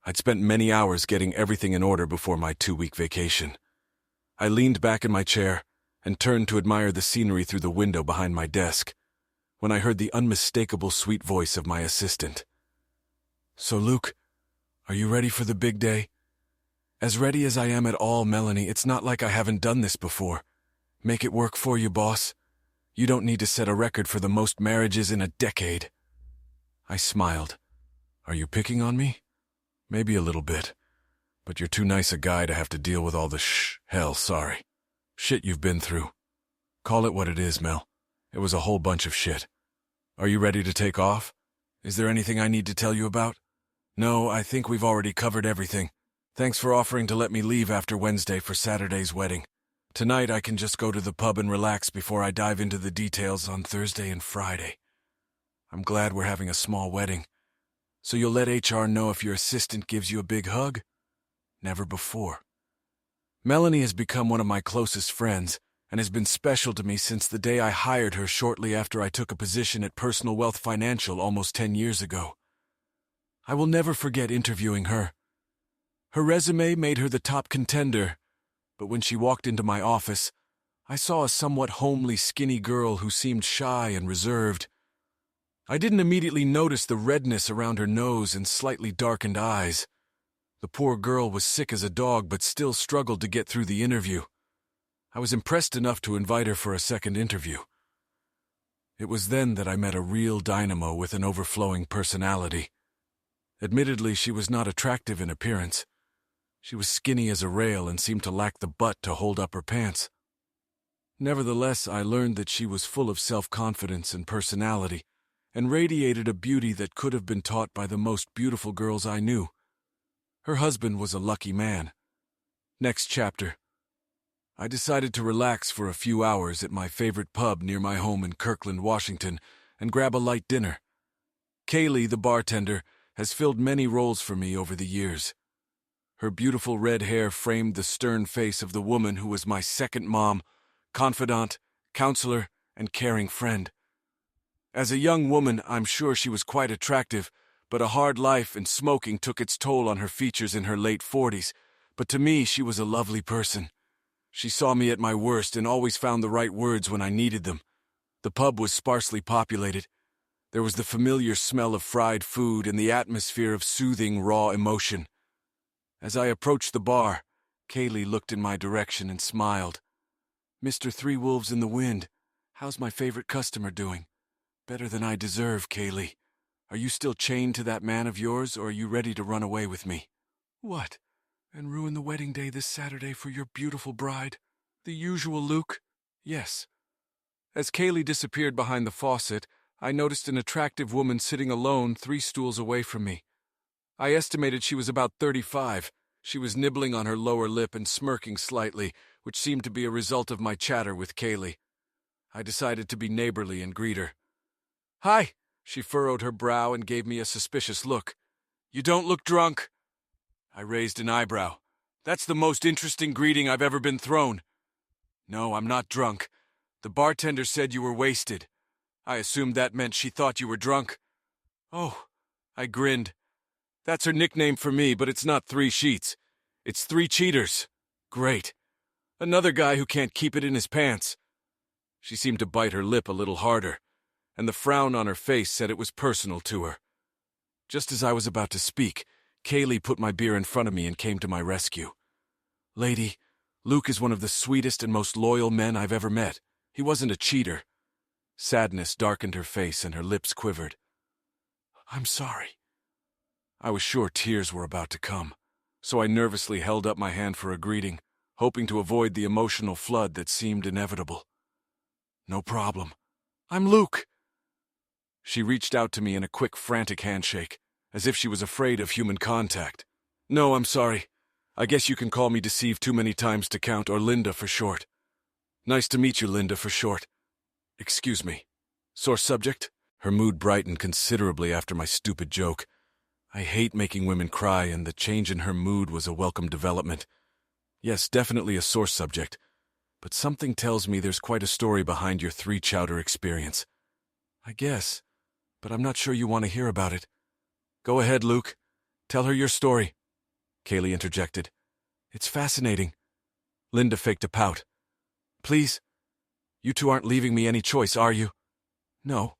I'd spent many hours getting everything in order before my 2-week vacation. I leaned back in my chair and turned to admire the scenery through the window behind my desk when I heard the unmistakable sweet voice of my assistant. "So, Luke, are you ready for the big day?" "As ready as I am at all, Melanie. It's not like I haven't done this before. Make it work for you, boss. You don't need to set a record for the most marriages in a decade." I smiled. "Are you picking on me?" "Maybe a little bit. But you're too nice a guy to have to deal with all the shit you've been through. Call it what it is, Mel. It was a whole bunch of shit. Are you ready to take off? Is there anything I need to tell you about?" "No, I think we've already covered everything. Thanks for offering to let me leave after Wednesday for Saturday's wedding. Tonight I can just go to the pub and relax before I dive into the details on Thursday and Friday. I'm glad we're having a small wedding. So you'll let HR know if your assistant gives you a big hug?" "Never before. Melanie has become one of my closest friends and has been special to me since the day I hired her shortly after I took a position at Personal Wealth Financial almost 10 years ago. I will never forget interviewing her. Her resume made her the top contender, but when she walked into my office, I saw a somewhat homely, skinny girl who seemed shy and reserved. I didn't immediately notice the redness around her nose and slightly darkened eyes. The poor girl was sick as a dog but still struggled to get through the interview. I was impressed enough to invite her for a second interview. It was then that I met a real dynamo with an overflowing personality. Admittedly, she was not attractive in appearance. She was skinny as a rail and seemed to lack the butt to hold up her pants. Nevertheless, I learned that she was full of self-confidence and personality, and radiated a beauty that could have been taught by the most beautiful girls I knew. Her husband was a lucky man. Next chapter. I decided to relax for a few hours at my favorite pub near my home in Kirkland, Washington, and grab a light dinner. Kaylee, the bartender, has filled many roles for me over the years. Her beautiful red hair framed the stern face of the woman who was my second mom, confidant, counselor, and caring friend. As a young woman, I'm sure she was quite attractive, but a hard life and smoking took its toll on her features in her late 40s. But to me, she was a lovely person. She saw me at my worst and always found the right words when I needed them. The pub was sparsely populated. There was the familiar smell of fried food and the atmosphere of soothing, raw emotion. As I approached the bar, Kaylee looked in my direction and smiled. "Mr. Three Wolves in the Wind, how's my favorite customer doing?" "Better than I deserve, Kaylee. Are you still chained to that man of yours, or are you ready to run away with me?" "What? And ruin the wedding day this Saturday for your beautiful bride? The usual, Luke?" "Yes." As Kaylee disappeared behind the faucet, I noticed an attractive woman sitting alone 3 stools away from me. I estimated she was about 35. She was nibbling on her lower lip and smirking slightly, which seemed to be a result of my chatter with Kaylee. I decided to be neighborly and greet her. "Hi." She furrowed her brow and gave me a suspicious look. "You don't look drunk." I raised an eyebrow. "That's the most interesting greeting I've ever been thrown." "No, I'm not drunk. The bartender said you were wasted. I assumed that meant she thought you were drunk." "Oh," I grinned. "That's her nickname for me, but it's not 3 sheets. It's 3 cheaters. Great. Another guy who can't keep it in his pants." She seemed to bite her lip a little harder, and the frown on her face said it was personal to her. Just as I was about to speak, Kaylee put my beer in front of me and came to my rescue. "Lady, Luke is one of the sweetest and most loyal men I've ever met. He wasn't a cheater." Sadness darkened her face and her lips quivered. "I'm sorry." I was sure tears were about to come, so I nervously held up my hand for a greeting, hoping to avoid the emotional flood that seemed inevitable. "No problem. I'm Luke." She reached out to me in a quick, frantic handshake, as if she was afraid of human contact. "No, I'm sorry. I guess you can call me Deceive Too Many Times to Count, or Linda for short." "Nice to meet you, Linda for short. Excuse me. Sore subject?" Her mood brightened considerably after my stupid joke. I hate making women cry, and the change in her mood was a welcome development. "Yes, definitely a sore subject. But something tells me there's quite a story behind your 3 chowder experience." "I guess, but I'm not sure you want to hear about it." "Go ahead, Luke. Tell her your story." Kaylee interjected. It's fascinating. Linda faked a pout. Please? You two aren't leaving me any choice, are you? No,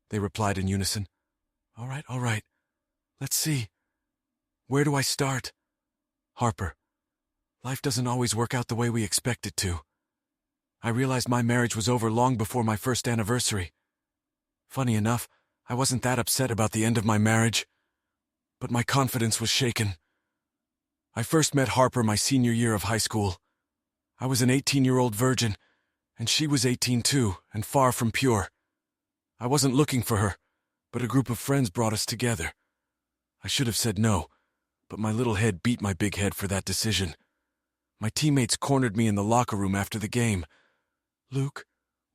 they replied in unison. All right. Let's see. Where do I start? Harper, life doesn't always work out the way we expect it to. I realized my marriage was over long before my first anniversary. Funny enough, I wasn't that upset about the end of my marriage, but my confidence was shaken. I first met Harper my senior year of high school. I was an 18-year-old virgin, and she was 18 too, and far from pure. I wasn't looking for her, but a group of friends brought us together. I should have said no, but my little head beat my big head for that decision. My teammates cornered me in the locker room after the game. Luke,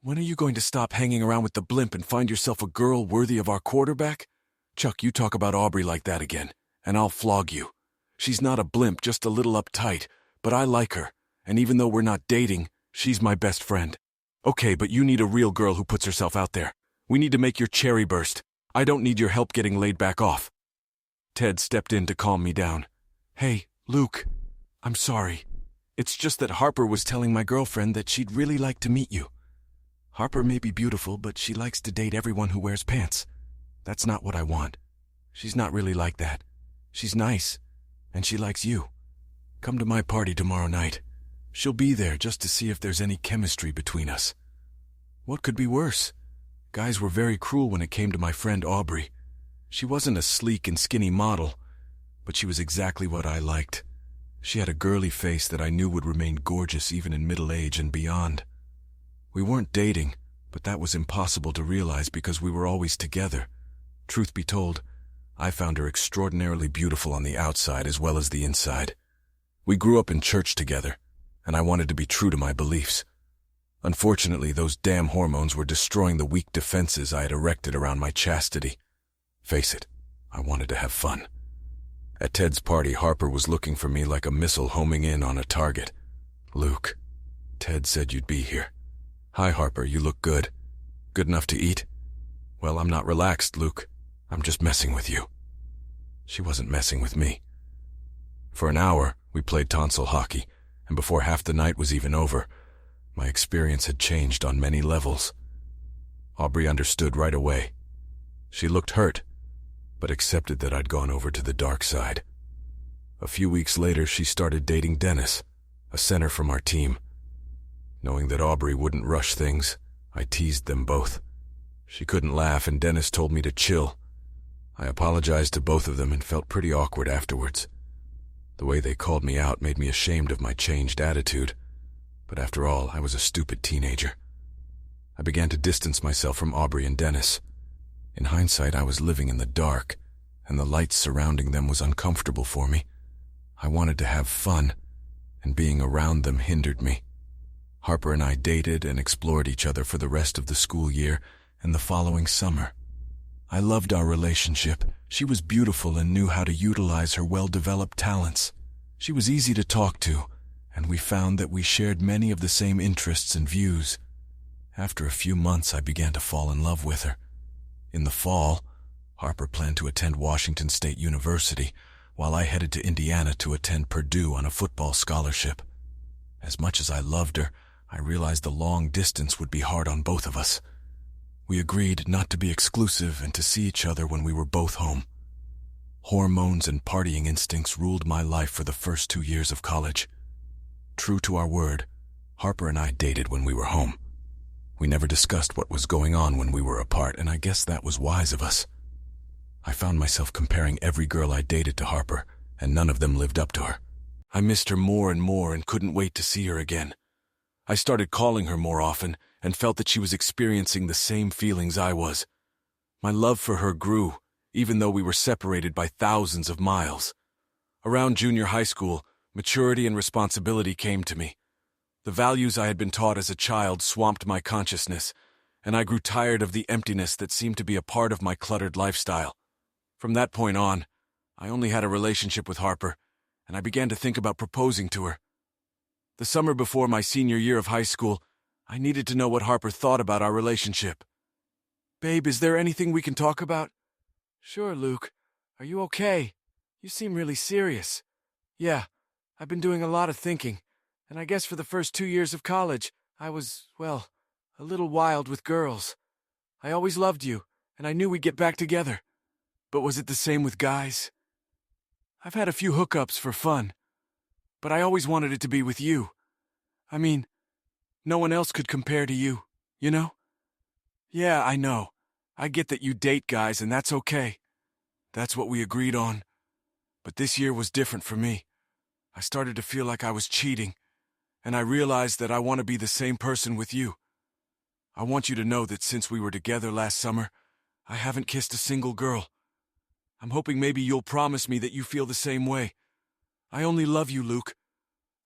when are you going to stop hanging around with the blimp and find yourself a girl worthy of our quarterback? Chuck, you talk about Aubrey like that again, and I'll flog you. She's not a blimp, just a little uptight, but I like her, and even though we're not dating, she's my best friend. Okay, but you need a real girl who puts herself out there. We need to make your cherry burst. I don't need your help getting laid back off. Ted stepped in to calm me down. Hey, Luke, I'm sorry. It's just that Harper was telling my girlfriend that she'd really like to meet you. Harper may be beautiful, but she likes to date everyone who wears pants. That's not what I want. She's not really like that. She's nice, and she likes you. Come to my party tomorrow night. She'll be there just to see if there's any chemistry between us. What could be worse? Guys were very cruel when it came to my friend Aubrey. She wasn't a sleek and skinny model, but she was exactly what I liked. She had a girly face that I knew would remain gorgeous even in middle age and beyond. We weren't dating, but that was impossible to realize because we were always together. Truth be told, I found her extraordinarily beautiful on the outside as well as the inside. We grew up in church together, and I wanted to be true to my beliefs. Unfortunately, those damn hormones were destroying the weak defenses I had erected around my chastity. Face it, I wanted to have fun. At Ted's party, Harper was looking for me like a missile homing in on a target. Luke, Ted said you'd be here. Hi, Harper, you look good. Good enough to eat? Well, I'm not relaxed, Luke. I'm just messing with you. She wasn't messing with me. For an hour, we played tonsil hockey, and before half the night was even over, my experience had changed on many levels. Aubrey understood right away. She looked hurt, but accepted that I'd gone over to the dark side. A few weeks later, she started dating Dennis, a center from our team. Knowing that Aubrey wouldn't rush things, I teased them both. She couldn't laugh, and Dennis told me to chill. I apologized to both of them and felt pretty awkward afterwards. The way they called me out made me ashamed of my changed attitude, but after all, I was a stupid teenager. I began to distance myself from Aubrey and Dennis. In hindsight, I was living in the dark, and the light surrounding them was uncomfortable for me. I wanted to have fun, and being around them hindered me. Harper and I dated and explored each other for the rest of the school year and the following summer. I loved our relationship. She was beautiful and knew how to utilize her well-developed talents. She was easy to talk to, and we found that we shared many of the same interests and views. After a few months, I began to fall in love with her. In the fall, Harper planned to attend Washington State University, while I headed to Indiana to attend Purdue on a football scholarship. As much as I loved her, I realized the long distance would be hard on both of us. We agreed not to be exclusive and to see each other when we were both home. Hormones and partying instincts ruled my life for the first 2 years of college. True to our word, Harper and I dated when we were home. We never discussed what was going on when we were apart, and I guess that was wise of us. I found myself comparing every girl I dated to Harper, and none of them lived up to her. I missed her more and more and couldn't wait to see her again. I started calling her more often and felt that she was experiencing the same feelings I was. My love for her grew, even though we were separated by thousands of miles. Around junior high school, maturity and responsibility came to me. The values I had been taught as a child swamped my consciousness, and I grew tired of the emptiness that seemed to be a part of my cluttered lifestyle. From that point on, I only had a relationship with Harper, and I began to think about proposing to her. The summer before my senior year of high school, I needed to know what Harper thought about our relationship. Babe, is there anything we can talk about? Sure, Luke. Are you okay? You seem really serious. Yeah, I've been doing a lot of thinking, and I guess for the first 2 years of college, I was, well, a little wild with girls. I always loved you, and I knew we'd get back together. But was it the same with guys? I've had a few hookups for fun, but I always wanted it to be with you. I mean, no one else could compare to you, you know? Yeah, I know. I get that you date guys, and that's okay. That's what we agreed on. But this year was different for me. I started to feel like I was cheating, and I realized that I want to be the same person with you. I want you to know that since we were together last summer, I haven't kissed a single girl. I'm hoping maybe you'll promise me that you feel the same way. I only love you, Luke.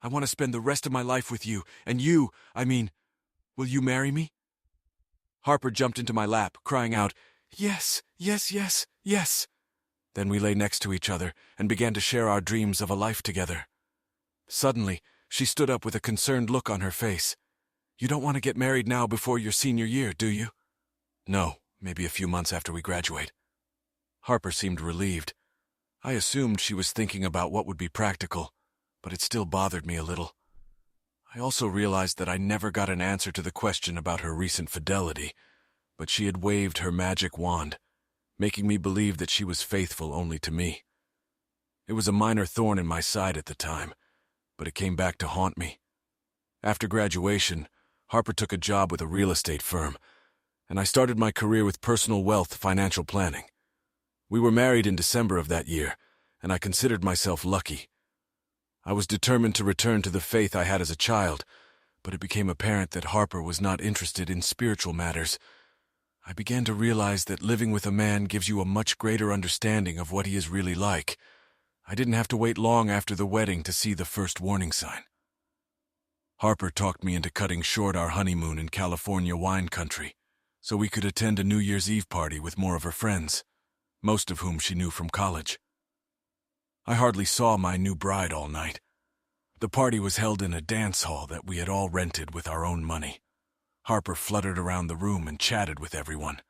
I want to spend the rest of my life with you, and you, will you marry me? Harper jumped into my lap, crying out, "Yes, yes, yes, yes." Then we lay next to each other and began to share our dreams of a life together. Suddenly, she stood up with a concerned look on her face. "You don't want to get married now before your senior year, do you?" "No, maybe a few months after we graduate." Harper seemed relieved. I assumed she was thinking about what would be practical, but it still bothered me a little. I also realized that I never got an answer to the question about her recent fidelity, but she had waved her magic wand, making me believe that she was faithful only to me. It was a minor thorn in my side at the time, but it came back to haunt me. After graduation, Harper took a job with a real estate firm, and I started my career with personal wealth financial planning. We were married in December of that year, and I considered myself lucky. I was determined to return to the faith I had as a child, but it became apparent that Harper was not interested in spiritual matters. I began to realize that living with a man gives you a much greater understanding of what he is really like. I didn't have to wait long after the wedding to see the first warning sign. Harper talked me into cutting short our honeymoon in California wine country, so we could attend a New Year's Eve party with more of her friends, most of whom she knew from college. I hardly saw my new bride all night. The party was held in a dance hall that we had all rented with our own money. Harper fluttered around the room and chatted with everyone.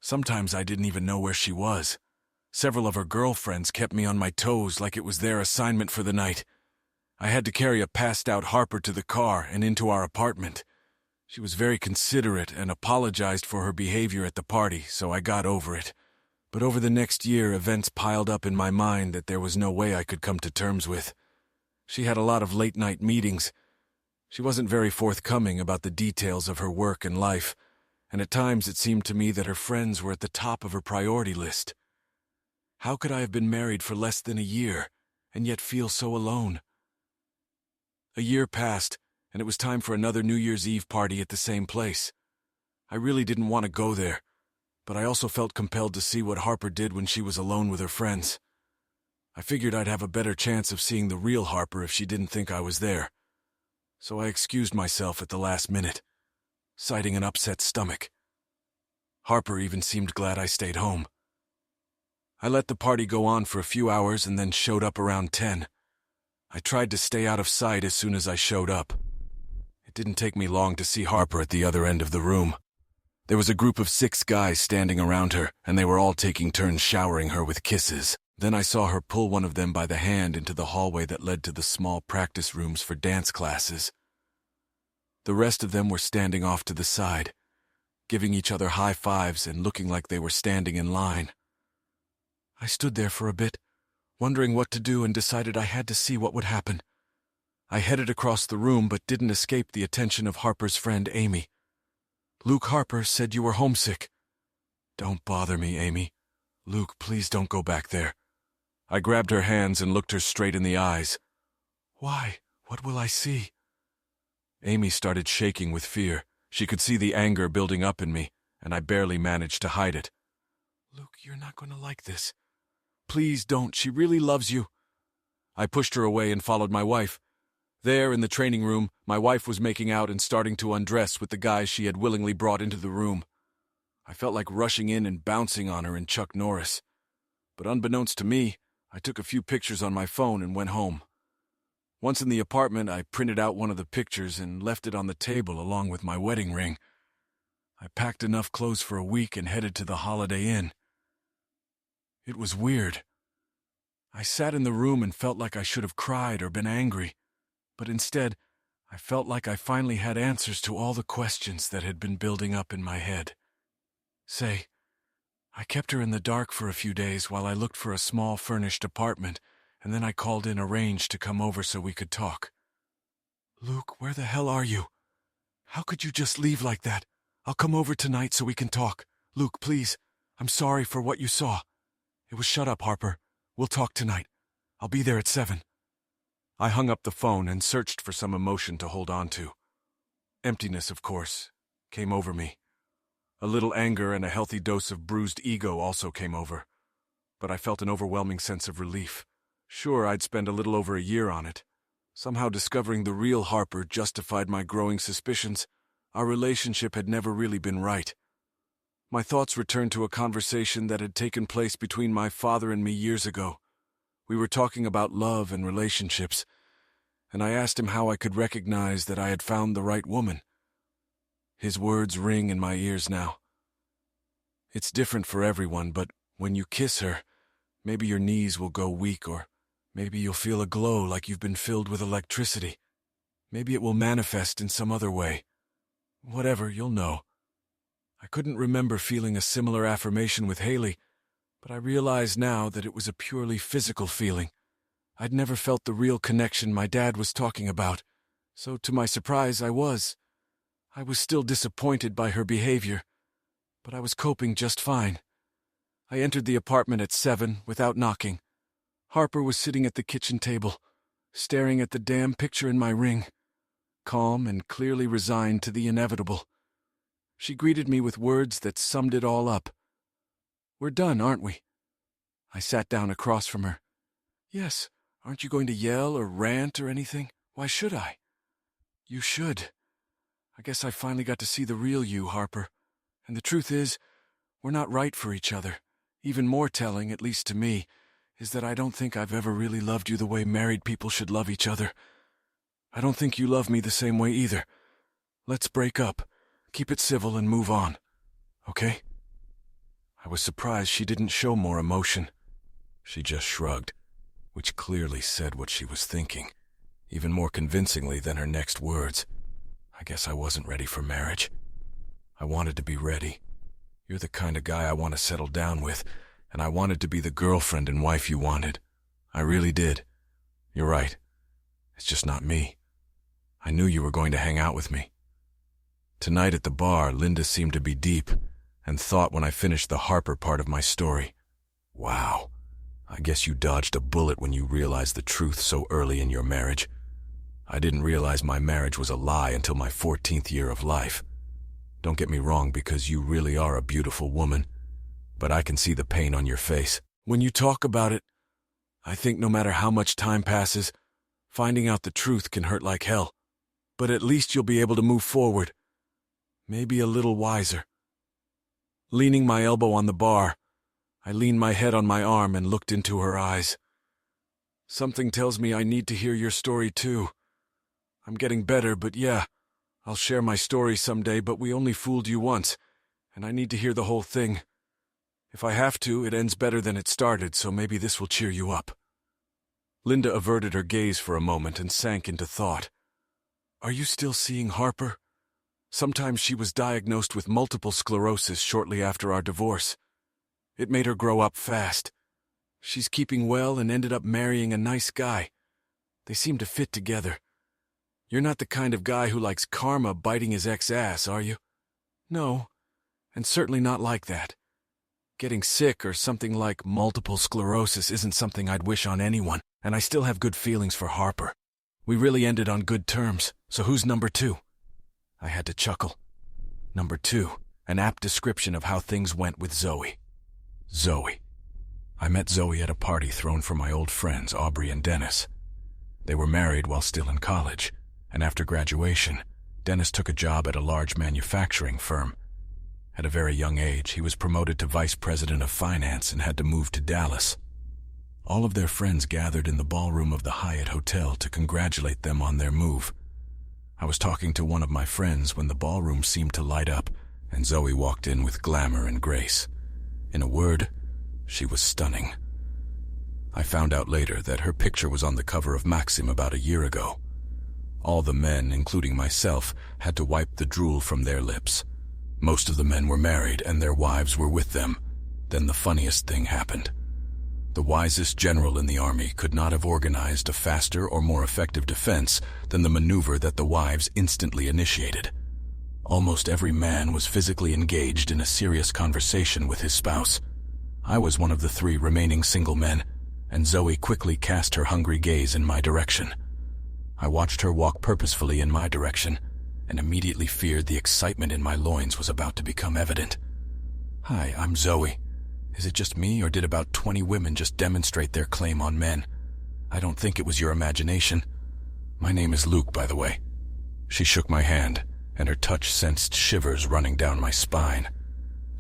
Sometimes I didn't even know where she was. Several of her girlfriends kept me on my toes like it was their assignment for the night. I had to carry a passed-out Harper to the car and into our apartment. She was very considerate and apologized for her behavior at the party, so I got over it. But over the next year, events piled up in my mind that there was no way I could come to terms with. She had a lot of late-night meetings. She wasn't very forthcoming about the details of her work and life, and at times it seemed to me that her friends were at the top of her priority list. How could I have been married for less than a year, and yet feel so alone? A year passed, and it was time for another New Year's Eve party at the same place. I really didn't want to go there, but I also felt compelled to see what Harper did when she was alone with her friends. I figured I'd have a better chance of seeing the real Harper if she didn't think I was there. So I excused myself at the last minute, citing an upset stomach. Harper even seemed glad I stayed home. I let the party go on for a few hours and then showed up around 10. I tried to stay out of sight as soon as I showed up. It didn't take me long to see Harper at the other end of the room. There was a group of 6 guys standing around her, and they were all taking turns showering her with kisses. Then I saw her pull one of them by the hand into the hallway that led to the small practice rooms for dance classes. The rest of them were standing off to the side, giving each other high fives and looking like they were standing in line. I stood there for a bit, wondering what to do, and decided I had to see what would happen. I headed across the room but didn't escape the attention of Harper's friend Amy. "Luke Harper said you were homesick." "Don't bother me, Amy. Luke, please don't go back there." I grabbed her hands and looked her straight in the eyes. "Why? What will I see?" Amy started shaking with fear. She could see the anger building up in me, and I barely managed to hide it. "Luke, you're not going to like this. Please don't. She really loves you." I pushed her away and followed my wife. There, in the training room, my wife was making out and starting to undress with the guys she had willingly brought into the room. I felt like rushing in and bouncing on her in Chuck Norris. But unbeknownst to me, I took a few pictures on my phone and went home. Once in the apartment, I printed out one of the pictures and left it on the table along with my wedding ring. I packed enough clothes for a week and headed to the Holiday Inn. It was weird. I sat in the room and felt like I should have cried or been angry, but instead, I felt like I finally had answers to all the questions that had been building up in my head. Say, I kept her in the dark for a few days while I looked for a small furnished apartment, and then I called in Arrange to come over so we could talk. Luke, where the hell are you? How could you just leave like that? I'll come over tonight so we can talk. Luke, please. I'm sorry for what you saw. It was shut up, Harper. We'll talk tonight. I'll be there at 7. I hung up the phone and searched for some emotion to hold on to. Emptiness, of course, came over me. A little anger and a healthy dose of bruised ego also came over. But I felt an overwhelming sense of relief. Sure, I'd spend a little over a year on it. Somehow discovering the real Harper justified my growing suspicions. Our relationship had never really been right. My thoughts returned to a conversation that had taken place between my father and me years ago. We were talking about love and relationships, and I asked him how I could recognize that I had found the right woman. His words ring in my ears now. It's different for everyone, but when you kiss her, maybe your knees will go weak, or maybe you'll feel a glow like you've been filled with electricity. Maybe it will manifest in some other way. Whatever, you'll know. I couldn't remember feeling a similar affirmation with Haley, but I realize now that it was a purely physical feeling. I'd never felt the real connection my dad was talking about, so to my surprise I was still disappointed by her behavior, but I was coping just fine. I entered the apartment at 7 without knocking. Harper was sitting at the kitchen table, staring at the damn picture in my ring, calm and clearly resigned to the inevitable. She greeted me with words that summed it all up. We're done, aren't we? I sat down across from her. Yes, aren't you going to yell or rant or anything? Why should I? You should. I guess I finally got to see the real you, Harper. And the truth is, we're not right for each other. Even more telling, at least to me, is that I don't think I've ever really loved you the way married people should love each other. I don't think you love me the same way either. Let's break up. Keep it civil and move on. Okay? I was surprised she didn't show more emotion. She just shrugged, which clearly said what she was thinking, even more convincingly than her next words. I guess I wasn't ready for marriage. I wanted to be ready. You're the kind of guy I want to settle down with, and I wanted to be the girlfriend and wife you wanted. I really did. You're right. It's just not me. I knew you were going to hang out with me. Tonight at the bar, Linda seemed to be deep, and thought when I finished the Harper part of my story, wow, I guess you dodged a bullet when you realized the truth so early in your marriage. I didn't realize my marriage was a lie until my 14th year of life. Don't get me wrong, because you really are a beautiful woman, but I can see the pain on your face. When you talk about it, I think no matter how much time passes, finding out the truth can hurt like hell. But at least you'll be able to move forward. Maybe a little wiser. Leaning my elbow on the bar, I leaned my head on my arm and looked into her eyes. Something tells me I need to hear your story too. I'm getting better, but yeah, I'll share my story someday, but we only fooled you once, and I need to hear the whole thing. If I have to, it ends better than it started, so maybe this will cheer you up. Linda averted her gaze for a moment and sank into thought. Are you still seeing Harper? Sometimes she was diagnosed with multiple sclerosis shortly after our divorce. It made her grow up fast. She's keeping well and ended up marrying a nice guy. They seem to fit together. You're not the kind of guy who likes karma biting his ex-ass, are you? No, and certainly not like that. Getting sick or something like multiple sclerosis isn't something I'd wish on anyone, and I still have good feelings for Harper. We really ended on good terms, so who's number 2? I had to chuckle. Number 2, an apt description of how things went with Zoe. Zoe. I met Zoe at a party thrown for my old friends, Aubrey and Dennis. They were married while still in college, and after graduation, Dennis took a job at a large manufacturing firm. At a very young age, he was promoted to vice president of finance and had to move to Dallas. All of their friends gathered in the ballroom of the Hyatt Hotel to congratulate them on their move. I was talking to one of my friends when the ballroom seemed to light up, and Zoe walked in with glamour and grace. In a word, she was stunning. I found out later that her picture was on the cover of Maxim about a year ago. All the men, including myself, had to wipe the drool from their lips. Most of the men were married and their wives were with them. Then the funniest thing happened. The wisest general in the army could not have organized a faster or more effective defense than the maneuver that the wives instantly initiated. Almost every man was physically engaged in a serious conversation with his spouse. I was one of the 3 remaining single men, and Zoe quickly cast her hungry gaze in my direction. I watched her walk purposefully in my direction, and immediately feared the excitement in my loins was about to become evident. "Hi, I'm Zoe. Is it just me, or did about 20 women just demonstrate their claim on men? I don't think it was your imagination. My name is Luke, by the way." She shook my hand, and her touch sensed shivers running down my spine.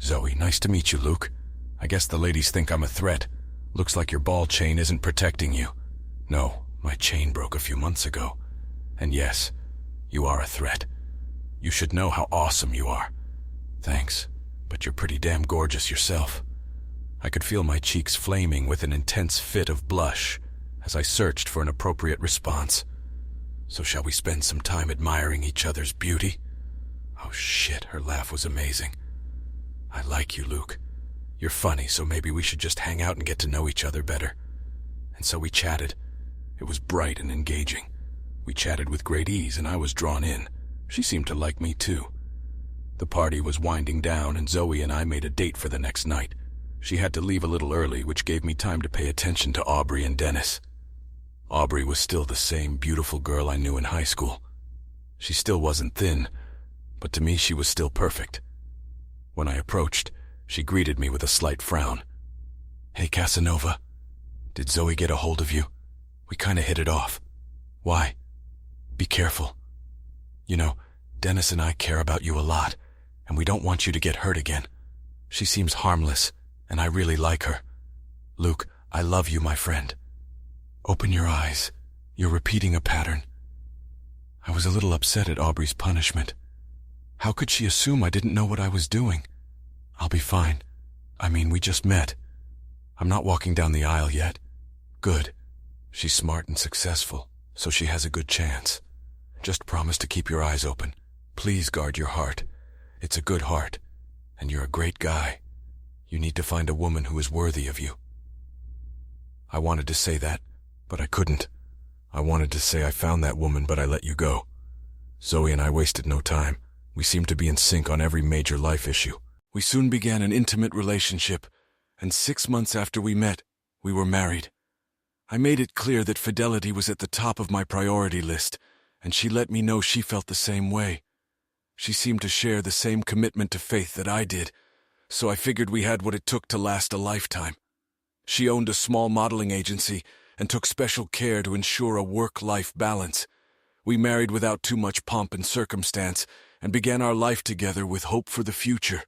"Zoe, nice to meet you, Luke. I guess the ladies think I'm a threat. Looks like your ball chain isn't protecting you." "No, my chain broke a few months ago. And yes, you are a threat. You should know how awesome you are." "Thanks, but you're pretty damn gorgeous yourself." I could feel my cheeks flaming with an intense fit of blush as I searched for an appropriate response. "So shall we spend some time admiring each other's beauty?" Oh shit, her laugh was amazing. "I like you, Luke. You're funny, so maybe we should just hang out and get to know each other better." And so we chatted. It was bright and engaging. We chatted with great ease, and I was drawn in. She seemed to like me too. The party was winding down, and Zoe and I made a date for the next night. She had to leave a little early, which gave me time to pay attention to Aubrey and Dennis. Aubrey was still the same beautiful girl I knew in high school. She still wasn't thin, but to me she was still perfect. When I approached, she greeted me with a slight frown. "Hey, Casanova. Did Zoe get a hold of you? We kinda hit it off." "Why?" "Be careful. You know, Dennis and I care about you a lot, and we don't want you to get hurt again. She seems harmless, and I really like her. Luke, I love you, my friend. Open your eyes. You're repeating a pattern." I was a little upset at Aubrey's punishment. How could she assume I didn't know what I was doing? "I'll be fine. I mean, we just met. I'm not walking down the aisle yet." "Good. She's smart and successful, so she has a good chance. Just promise to keep your eyes open. Please guard your heart. It's a good heart, and you're a great guy. You need to find a woman who is worthy of you." I wanted to say that, but I couldn't. I wanted to say I found that woman, but I let you go. Zoe and I wasted no time. We seemed to be in sync on every major life issue. We soon began an intimate relationship, and 6 months after we met, we were married. I made it clear that fidelity was at the top of my priority list, and she let me know she felt the same way. She seemed to share the same commitment to faith that I did, so I figured we had what it took to last a lifetime. She owned a small modeling agency and took special care to ensure a work-life balance. We married without too much pomp and circumstance and began our life together with hope for the future.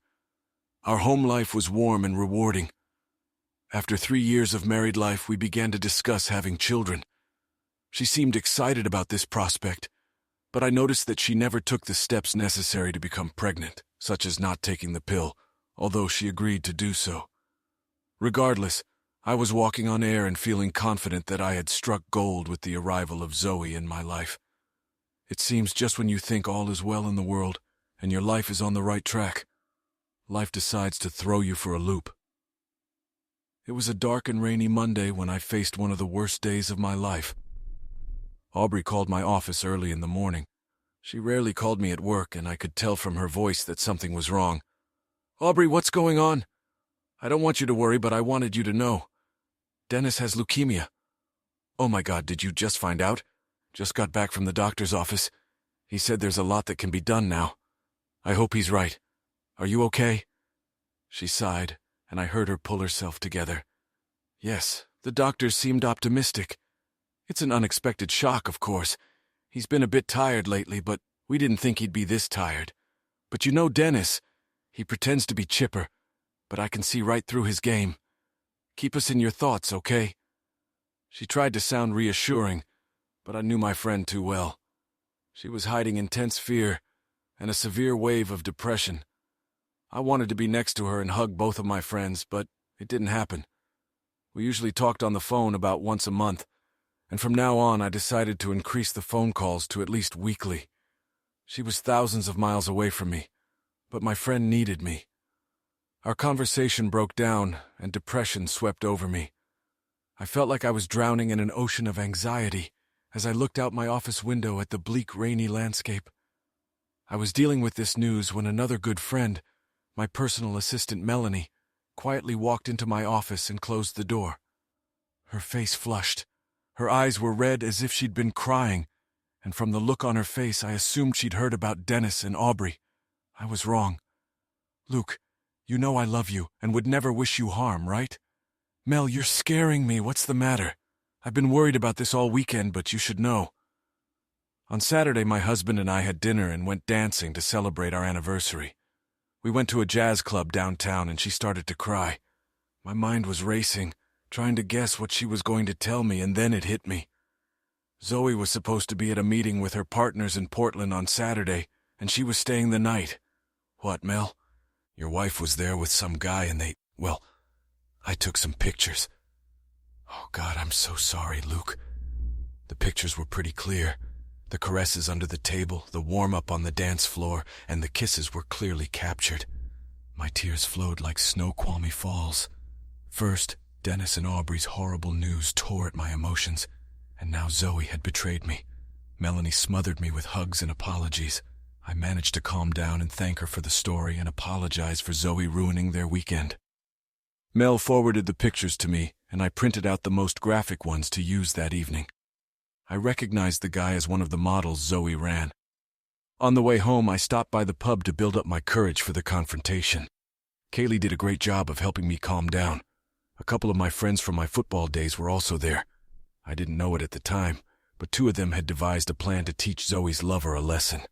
Our home life was warm and rewarding. After 3 years of married life, we began to discuss having children. She seemed excited about this prospect, but I noticed that she never took the steps necessary to become pregnant, such as not taking the pill, although she agreed to do so. Regardless, I was walking on air and feeling confident that I had struck gold with the arrival of Zoe in my life. It seems just when you think all is well in the world and your life is on the right track, life decides to throw you for a loop. It was a dark and rainy Monday when I faced one of the worst days of my life. Aubrey called my office early in the morning. She rarely called me at work, and I could tell from her voice that something was wrong. "Aubrey, what's going on?" "I don't want you to worry, but I wanted you to know. Dennis has leukemia." "Oh my God, did you just find out?" "Just got back from the doctor's office. He said there's a lot that can be done now. I hope he's right. Are you okay?" She sighed, and I heard her pull herself together. "Yes, the doctors seemed optimistic. It's an unexpected shock, of course. He's been a bit tired lately, but we didn't think he'd be this tired. But you know Dennis. He pretends to be chipper, but I can see right through his game. Keep us in your thoughts, okay?" She tried to sound reassuring, but I knew my friend too well. She was hiding intense fear and a severe wave of depression. I wanted to be next to her and hug both of my friends, but it didn't happen. We usually talked on the phone about once a month, and from now on I decided to increase the phone calls to at least weekly. She was thousands of miles away from me, but my friend needed me. Our conversation broke down, and depression swept over me. I felt like I was drowning in an ocean of anxiety as I looked out my office window at the bleak, rainy landscape. I was dealing with this news when another good friend, my personal assistant Melanie, quietly walked into my office and closed the door. Her face flushed. Her eyes were red as if she'd been crying, and from the look on her face I assumed she'd heard about Dennis and Aubrey. I was wrong. "Luke, you know I love you and would never wish you harm, right?" "Mel, you're scaring me. What's the matter? I've been worried about this all weekend, but you should know." On Saturday, my husband and I had dinner and went dancing to celebrate our anniversary. We went to a jazz club downtown and she started to cry. My mind was racing, trying to guess what she was going to tell me, and then it hit me. Zoe was supposed to be at a meeting with her partners in Portland on Saturday, and she was staying the night. "What, Mel? Your wife was there with some guy and I took some pictures." "Oh, God, I'm so sorry, Luke." The pictures were pretty clear. The caresses under the table, the warm-up on the dance floor, and the kisses were clearly captured. My tears flowed like Snoqualmie Falls. First, Dennis and Aubrey's horrible news tore at my emotions, and now Zoe had betrayed me. Melanie smothered me with hugs and apologies. I managed to calm down and thank her for the story and apologize for Zoe ruining their weekend. Mel forwarded the pictures to me, and I printed out the most graphic ones to use that evening. I recognized the guy as one of the models Zoe ran. On the way home, I stopped by the pub to build up my courage for the confrontation. Kaylee did a great job of helping me calm down. A couple of my friends from my football days were also there. I didn't know it at the time, but two of them had devised a plan to teach Zoe's lover a lesson.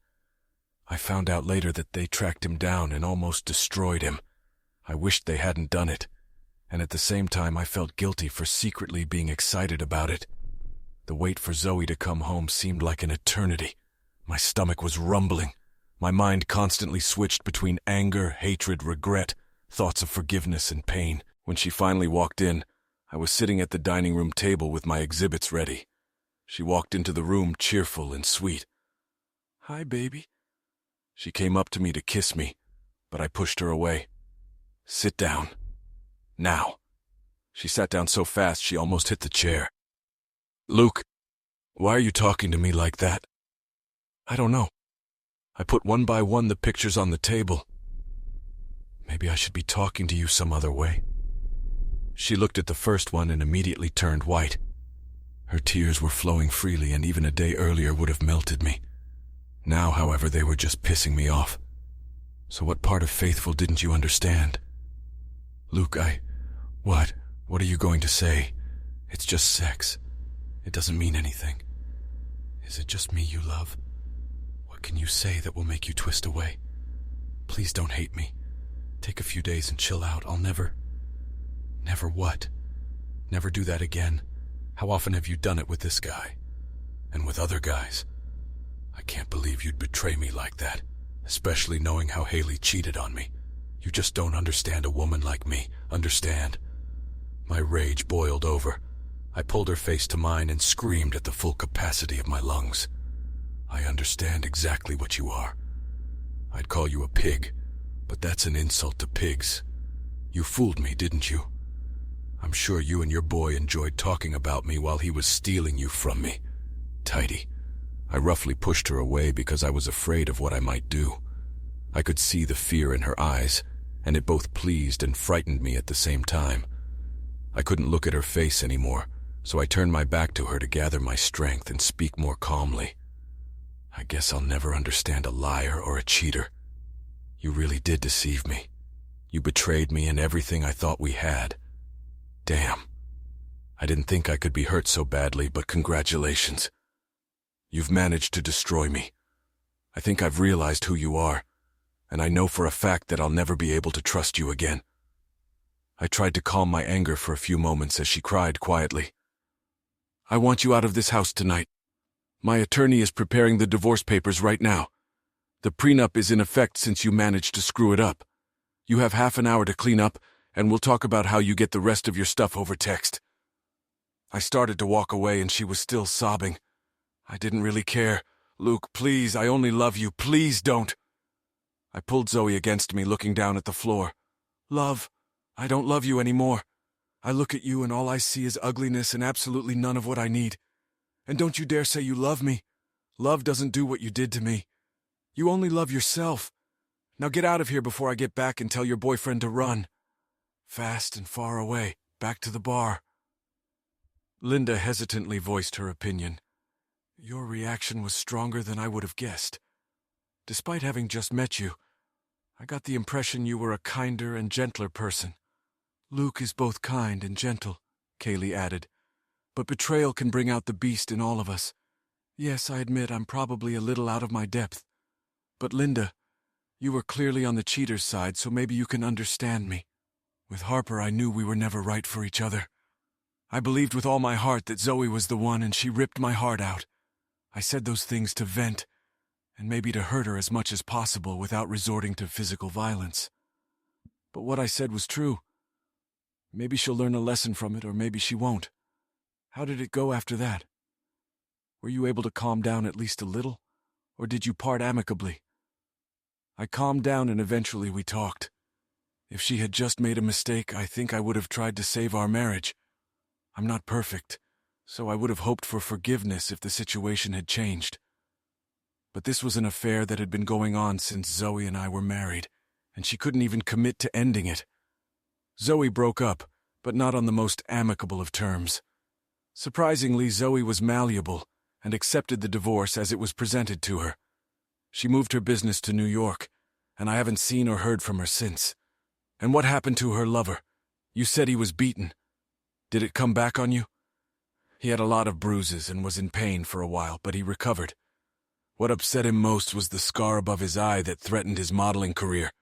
I found out later that they tracked him down and almost destroyed him. I wished they hadn't done it, and at the same time I felt guilty for secretly being excited about it. The wait for Zoe to come home seemed like an eternity. My stomach was rumbling. My mind constantly switched between anger, hatred, regret, thoughts of forgiveness and pain. When she finally walked in, I was sitting at the dining room table with my exhibits ready. She walked into the room cheerful and sweet. "Hi, baby." She came up to me to kiss me, but I pushed her away. "Sit down. Now." She sat down so fast she almost hit the chair. "Luke, why are you talking to me like that?" "I don't know." I put one by one the pictures on the table. "Maybe I should be talking to you some other way." She looked at the first one and immediately turned white. Her tears were flowing freely, and even a day earlier would have melted me. Now, however, they were just pissing me off. "So what part of Faithful didn't you understand?" "Luke, What? What are you going to say? It's just sex. It doesn't mean anything. Is it just me you love? What can you say that will make you twist away? Please don't hate me. Take a few days and chill out. I'll never..." "Never what? Never do that again? How often have you done it with this guy? And with other guys? I can't believe you'd betray me like that, especially knowing how Haley cheated on me. You just don't understand a woman like me, understand?" My rage boiled over. I pulled her face to mine and screamed at the full capacity of my lungs. "I understand exactly what you are. I'd call you a pig, but that's an insult to pigs. You fooled me, didn't you? I'm sure you and your boy enjoyed talking about me while he was stealing you from me. Tidy." I roughly pushed her away because I was afraid of what I might do. I could see the fear in her eyes, and it both pleased and frightened me at the same time. I couldn't look at her face anymore, so I turned my back to her to gather my strength and speak more calmly. "I guess I'll never understand a liar or a cheater. You really did deceive me. You betrayed me and everything I thought we had. Damn. I didn't think I could be hurt so badly, but congratulations. You've managed to destroy me. I think I've realized who you are, and I know for a fact that I'll never be able to trust you again." I tried to calm my anger for a few moments as she cried quietly. "I want you out of this house tonight. My attorney is preparing the divorce papers right now. The prenup is in effect since you managed to screw it up. You have half an hour to clean up, and we'll talk about how you get the rest of your stuff over text." I started to walk away and she was still sobbing. I didn't really care. "Luke, please, I only love you. Please don't." I pulled Zoe against me, looking down at the floor. "Love, I don't love you anymore. I look at you and all I see is ugliness and absolutely none of what I need. And don't you dare say you love me. Love doesn't do what you did to me. You only love yourself. Now get out of here before I get back and tell your boyfriend to run. Fast and far away, back to the bar." Linda hesitantly voiced her opinion. "Your reaction was stronger than I would have guessed. Despite having just met you, I got the impression you were a kinder and gentler person." "Luke is both kind and gentle," Kaylee added. "But betrayal can bring out the beast in all of us. Yes, I admit I'm probably a little out of my depth. But Linda, you were clearly on the cheater's side, so maybe you can understand me. With Harper, I knew we were never right for each other. I believed with all my heart that Zoe was the one, and she ripped my heart out. I said those things to vent, and maybe to hurt her as much as possible without resorting to physical violence. But what I said was true. Maybe she'll learn a lesson from it, or maybe she won't. How did it go after that? Were you able to calm down at least a little, or did you part amicably?" "I calmed down and eventually we talked. If she had just made a mistake, I think I would have tried to save our marriage. I'm not perfect, so I would have hoped for forgiveness if the situation had changed. But this was an affair that had been going on since Zoe and I were married, and she couldn't even commit to ending it. Zoe broke up, but not on the most amicable of terms. Surprisingly, Zoe was malleable and accepted the divorce as it was presented to her. She moved her business to New York, and I haven't seen or heard from her since. And what happened to her lover? You said he was beaten. Did it come back on you?" "He had a lot of bruises and was in pain for a while, but he recovered. What upset him most was the scar above his eye that threatened his modeling career.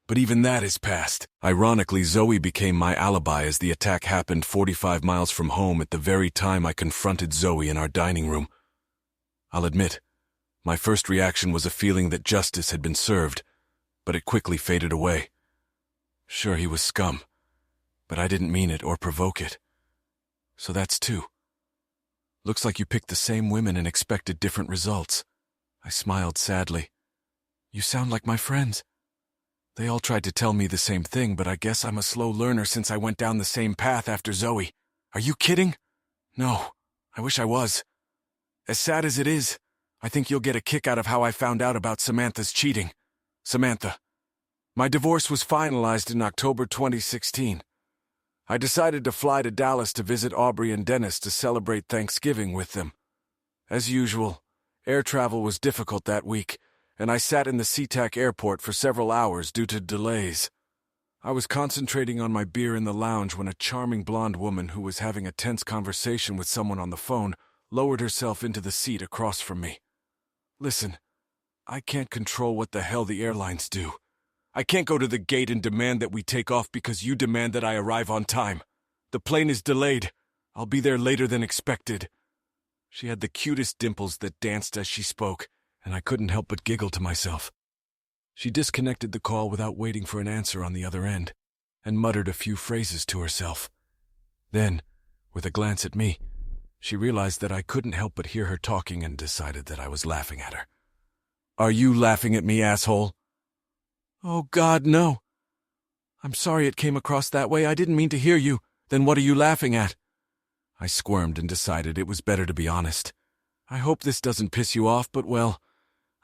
But even that is past." Ironically, Zoe became my alibi as the attack happened 45 miles from home at the very time I confronted Zoe in our dining room. I'll admit, my first reaction was a feeling that justice had been served, but it quickly faded away. Sure, he was scum, but I didn't mean it or provoke it. So that's two. Looks like you picked the same women and expected different results. I smiled sadly. "You sound like my friends." "They all tried to tell me the same thing, but I guess I'm a slow learner since I went down the same path after Zoe." "Are you kidding?" "No, I wish I was. As sad as it is, I think you'll get a kick out of how I found out about Samantha's cheating. Samantha. My divorce was finalized in October 2016. I decided to fly to Dallas to visit Aubrey and Dennis to celebrate Thanksgiving with them. As usual, air travel was difficult that week, and I sat in the SeaTac airport for several hours due to delays. I was concentrating on my beer in the lounge when a charming blonde woman who was having a tense conversation with someone on the phone lowered herself into the seat across from me. "Listen, I can't control what the hell the airlines do. I can't go to the gate and demand that we take off because you demand that I arrive on time. The plane is delayed. I'll be there later than expected." She had the cutest dimples that danced as she spoke, and I couldn't help but giggle to myself. She disconnected the call without waiting for an answer on the other end, and muttered a few phrases to herself. Then, with a glance at me, she realized that I couldn't help but hear her talking and decided that I was laughing at her. "Are you laughing at me, asshole?" "Oh, God, no. I'm sorry it came across that way. I didn't mean to hear you. Then what are you laughing at?" I squirmed and decided it was better to be honest. "I hope this doesn't piss you off, but well,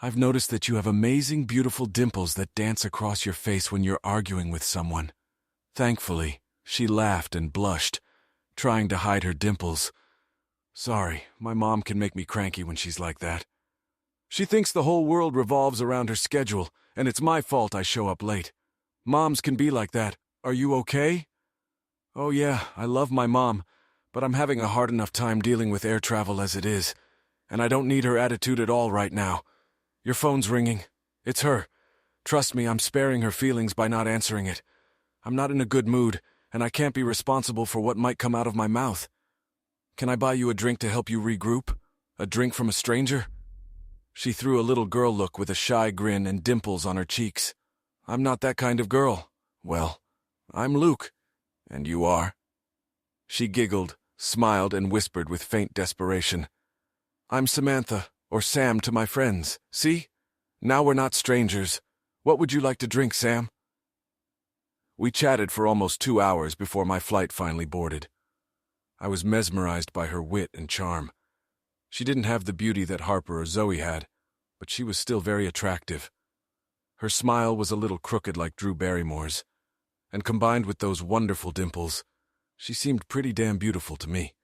I've noticed that you have amazing, beautiful dimples that dance across your face when you're arguing with someone." Thankfully, she laughed and blushed, trying to hide her dimples. "Sorry, my mom can make me cranky when she's like that. She thinks the whole world revolves around her schedule, and it's my fault I show up late. Moms can be like that. Are you okay?" "Oh yeah, I love my mom, but I'm having a hard enough time dealing with air travel as it is, and I don't need her attitude at all right now. Your phone's ringing. It's her. Trust me, I'm sparing her feelings by not answering it. I'm not in a good mood, and I can't be responsible for what might come out of my mouth. Can I buy you a drink to help you regroup? A drink from a stranger?" She threw a little girl look with a shy grin and dimples on her cheeks. "I'm not that kind of girl. Well, I'm Luke, And you are? She giggled, smiled, and whispered with faint desperation. I'm Samantha, or Sam to my friends. See? Now we're not strangers. What would you like to drink, Sam? We chatted for almost 2 hours before my flight finally boarded. I was mesmerized by her wit and charm. She didn't have the beauty that Harper or Zoe had, but she was still very attractive. Her smile was a little crooked like Drew Barrymore's, and combined with those wonderful dimples, she seemed pretty damn beautiful to me.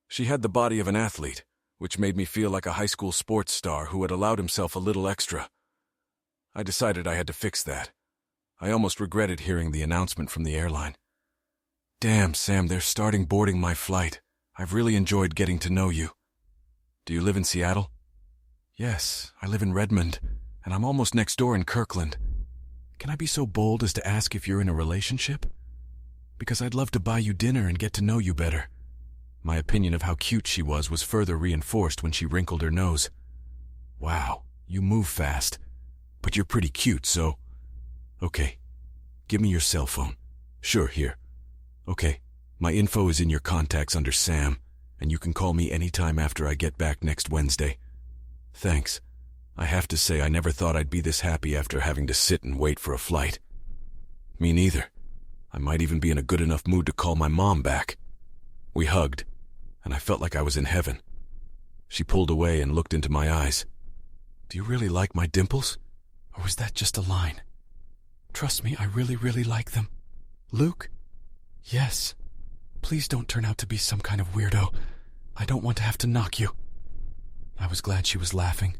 She had the body of an athlete, which made me feel like a high school sports star who had allowed himself a little extra. I decided I had to fix that. I almost regretted hearing the announcement from the airline. Damn, Sam, they're starting boarding my flight. I've really enjoyed getting to know you. Do you live in Seattle? Yes, I live in Redmond, and I'm almost next door in Kirkland. Can I be so bold as to ask if you're in a relationship? Because I'd love to buy you dinner and get to know you better. My opinion of how cute she was further reinforced when she wrinkled her nose. Wow, you move fast. But you're pretty cute, so... Okay, give me your cell phone. Sure, here. Okay, my info is in your contacts under Sam, and you can call me anytime after I get back next Wednesday. Thanks. I have to say I never thought I'd be this happy after having to sit and wait for a flight. Me neither. I might even be in a good enough mood to call my mom back. We hugged, and I felt like I was in heaven. She pulled away and looked into my eyes. Do you really like my dimples? Or was that just a line? Trust me, I really, really like them. Luke? Yes. Please don't turn out to be some kind of weirdo. I don't want to have to knock you. I was glad she was laughing.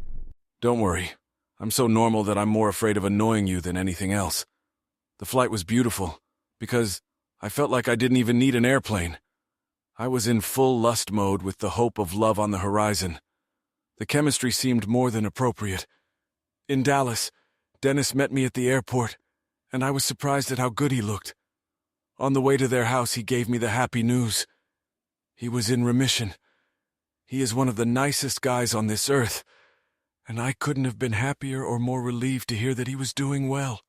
Don't worry. I'm so normal that I'm more afraid of annoying you than anything else. The flight was beautiful, because I felt like I didn't even need an airplane. I was in full lust mode with the hope of love on the horizon. The chemistry seemed more than appropriate. In Dallas, Dennis met me at the airport, and I was surprised at how good he looked. On the way to their house, he gave me the happy news. He was in remission. He is one of the nicest guys on this earth, and I couldn't have been happier or more relieved to hear that he was doing well.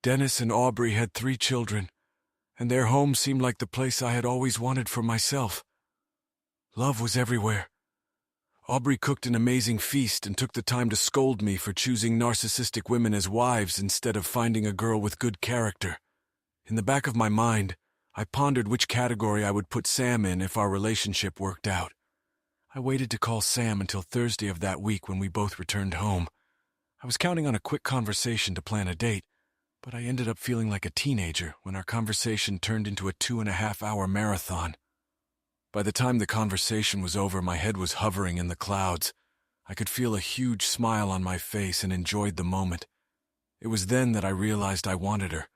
Dennis and Aubrey had 3 children, and their home seemed like the place I had always wanted for myself. Love was everywhere. Aubrey cooked an amazing feast and took the time to scold me for choosing narcissistic women as wives instead of finding a girl with good character. In the back of my mind, I pondered which category I would put Sam in if our relationship worked out. I waited to call Sam until Thursday of that week when we both returned home. I was counting on a quick conversation to plan a date, but I ended up feeling like a teenager when our conversation turned into a 2.5-hour marathon. By the time the conversation was over, my head was hovering in the clouds. I could feel a huge smile on my face and enjoyed the moment. It was then that I realized I wanted her.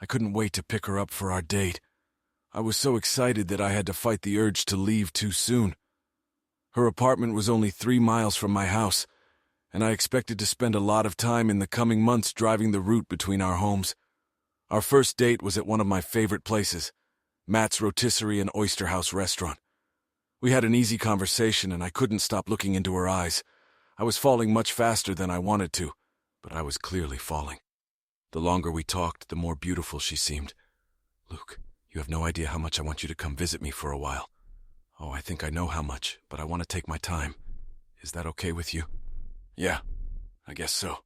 I couldn't wait to pick her up for our date. I was so excited that I had to fight the urge to leave too soon. Her apartment was only 3 miles from my house, and I expected to spend a lot of time in the coming months driving the route between our homes. Our first date was at one of my favorite places, Matt's Rotisserie and Oyster House restaurant. We had an easy conversation, and I couldn't stop looking into her eyes. I was falling much faster than I wanted to, but I was clearly falling. The longer we talked, the more beautiful she seemed. Luke, you have no idea how much I want you to come visit me for a while. Oh, I think I know how much, but I want to take my time. Is that okay with you? Yeah, I guess so.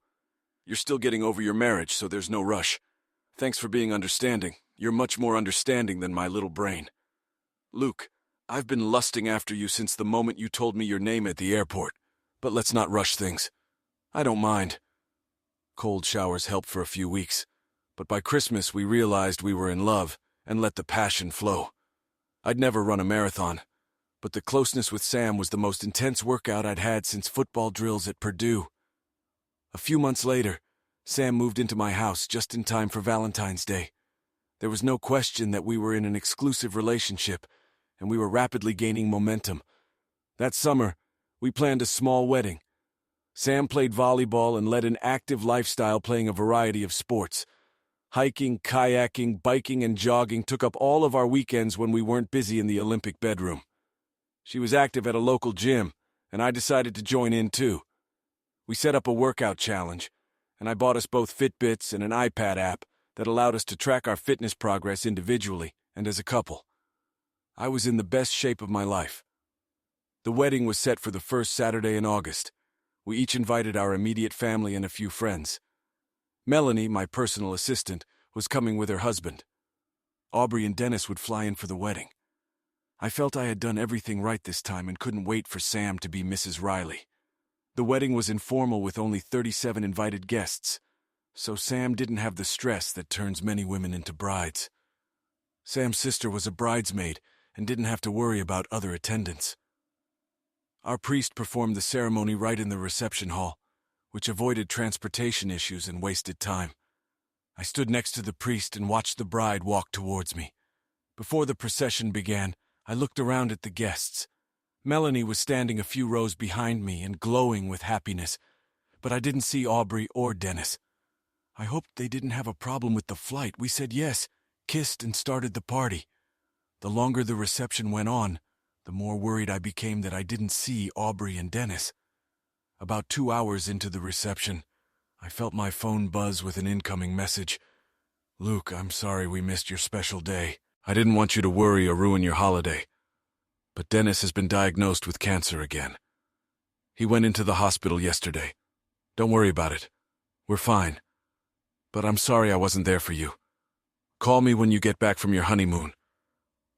You're still getting over your marriage, so there's no rush. Thanks for being understanding. You're much more understanding than my little brain. Luke, I've been lusting after you since the moment you told me your name at the airport, but let's not rush things. I don't mind. Cold showers helped for a few weeks, but by Christmas we realized we were in love and let the passion flow. I'd never run a marathon, but the closeness with Sam was the most intense workout I'd had since football drills at Purdue. A few months later, Sam moved into my house just in time for Valentine's Day. There was no question that we were in an exclusive relationship, and we were rapidly gaining momentum. That summer, we planned a small wedding. Sam played volleyball and led an active lifestyle playing a variety of sports. Hiking, kayaking, biking, and jogging took up all of our weekends when we weren't busy in the Olympic bedroom. She was active at a local gym, and I decided to join in too. We set up a workout challenge, and I bought us both Fitbits and an iPad app that allowed us to track our fitness progress individually and as a couple. I was in the best shape of my life. The wedding was set for the first Saturday in August. We each invited our immediate family and a few friends. Melanie, my personal assistant, was coming with her husband. Aubrey and Dennis would fly in for the wedding. I felt I had done everything right this time and couldn't wait for Sam to be Mrs. Riley. The wedding was informal with only 37 invited guests, so Sam didn't have the stress that turns many women into brides. Sam's sister was a bridesmaid and didn't have to worry about other attendants. Our priest performed the ceremony right in the reception hall, which avoided transportation issues and wasted time. I stood next to the priest and watched the bride walk towards me. Before the procession began, I looked around at the guests. Melanie was standing a few rows behind me and glowing with happiness, but I didn't see Aubrey or Dennis. I hoped they didn't have a problem with the flight. We said yes, kissed, and started the party. The longer the reception went on, the more worried I became that I didn't see Aubrey and Dennis. About 2 hours into the reception, I felt my phone buzz with an incoming message. "Luke, I'm sorry we missed your special day. I didn't want you to worry or ruin your holiday. But Dennis has been diagnosed with cancer again. He went into the hospital yesterday. Don't worry about it. We're fine. But I'm sorry I wasn't there for you. Call me when you get back from your honeymoon."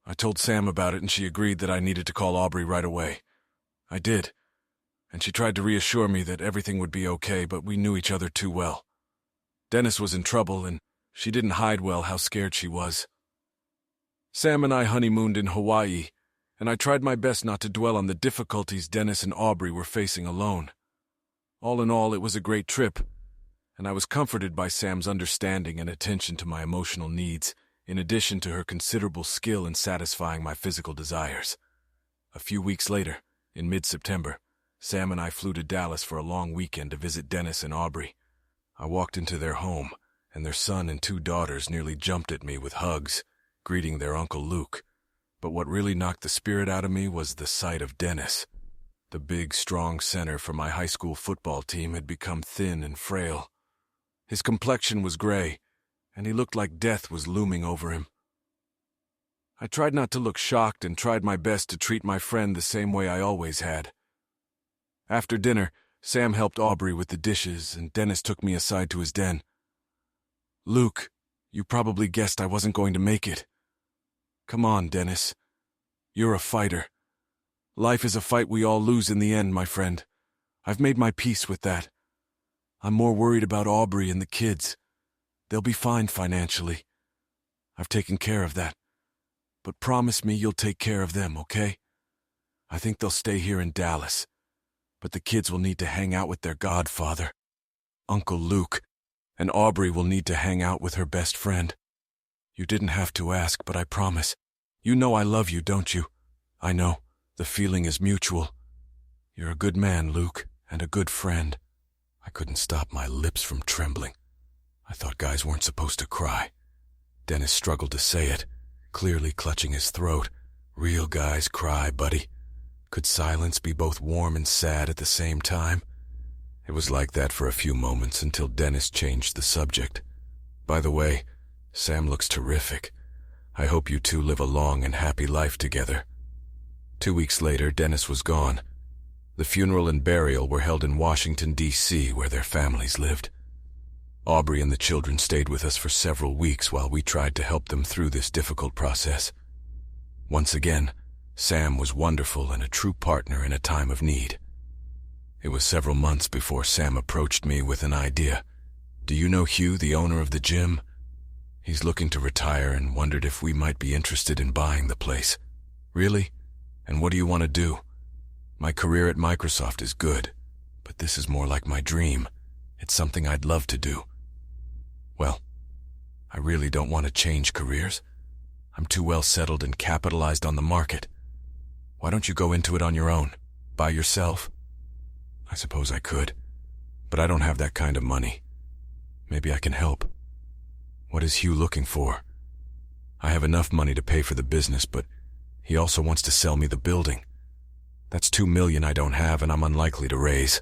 I told Sam about it and she agreed that I needed to call Aubrey right away. I did, and she tried to reassure me that everything would be okay, but we knew each other too well. Dennis was in trouble and she didn't hide well how scared she was. Sam and I honeymooned in Hawaii, and I tried my best not to dwell on the difficulties Dennis and Aubrey were facing alone. All in all, it was a great trip, and I was comforted by Sam's understanding and attention to my emotional needs, in addition to her considerable skill in satisfying my physical desires. A few weeks later, in mid-September, Sam and I flew to Dallas for a long weekend to visit Dennis and Aubrey. I walked into their home, and their son and 2 daughters nearly jumped at me with hugs, greeting their Uncle Luke. But what really knocked the spirit out of me was the sight of Dennis. The big, strong center for my high school football team had become thin and frail. His complexion was gray, and he looked like death was looming over him. I tried not to look shocked and tried my best to treat my friend the same way I always had. After dinner, Sam helped Aubrey with the dishes, and Dennis took me aside to his den. "Luke, you probably guessed I wasn't going to make it. Come on, Dennis. You're a fighter. Life is a fight we all lose in the end, my friend. I've made my peace with that. I'm more worried about Aubrey and the kids. They'll be fine financially. I've taken care of that. But promise me you'll take care of them, okay? I think they'll stay here in Dallas. But the kids will need to hang out with their godfather, Uncle Luke, and Aubrey will need to hang out with her best friend. You didn't have to ask, but I promise. You know I love you, don't you? I know. The feeling is mutual. You're a good man, Luke, and a good friend." I couldn't stop my lips from trembling. I thought guys weren't supposed to cry. Dennis struggled to say it, clearly clutching his throat. "Real guys cry, buddy." Could silence be both warm and sad at the same time? It was like that for a few moments until Dennis changed the subject. "By the way, Sam looks terrific. I hope you two live a long and happy life together." 2 weeks later, Dennis was gone. The funeral and burial were held in Washington, D.C., where their families lived. Aubrey and the children stayed with us for several weeks while we tried to help them through this difficult process. Once again, Sam was wonderful and a true partner in a time of need. It was several months before Sam approached me with an idea. "Do you know Hugh, the owner of the gym? He's looking to retire and wondered if we might be interested in buying the place." "Really? And what do you want to do?" "My career at Microsoft is good, but this is more like my dream. It's something I'd love to do." "Well, I really don't want to change careers. I'm too well settled and capitalized on the market. Why don't you go into it on your own, by yourself?" "I suppose I could, but I don't have that kind of money. Maybe I can help." "What is Hugh looking for?" "I have enough money to pay for the business, but he also wants to sell me the building. That's $2 million I don't have and I'm unlikely to raise."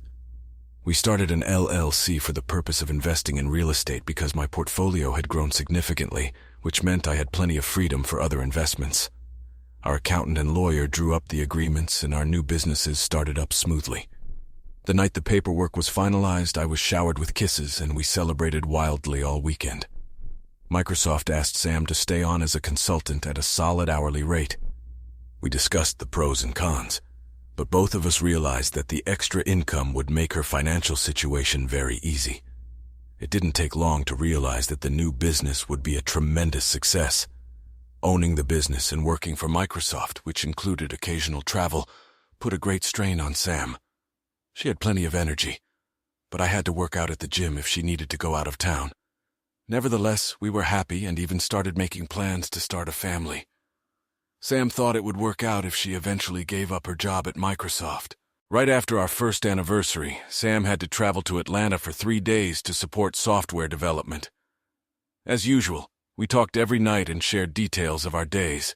We started an LLC for the purpose of investing in real estate because my portfolio had grown significantly, which meant I had plenty of freedom for other investments. Our accountant and lawyer drew up the agreements, and our new businesses started up smoothly. The night the paperwork was finalized, I was showered with kisses, and we celebrated wildly all weekend. Microsoft asked Sam to stay on as a consultant at a solid hourly rate. We discussed the pros and cons, but both of us realized that the extra income would make her financial situation very easy. It didn't take long to realize that the new business would be a tremendous success. Owning the business and working for Microsoft, which included occasional travel, put a great strain on Sam. She had plenty of energy, but I had to work out at the gym if she needed to go out of town. Nevertheless, we were happy and even started making plans to start a family. Sam thought it would work out if she eventually gave up her job at Microsoft. Right after our first anniversary, Sam had to travel to Atlanta for 3 days to support software development. As usual, we talked every night and shared details of our days.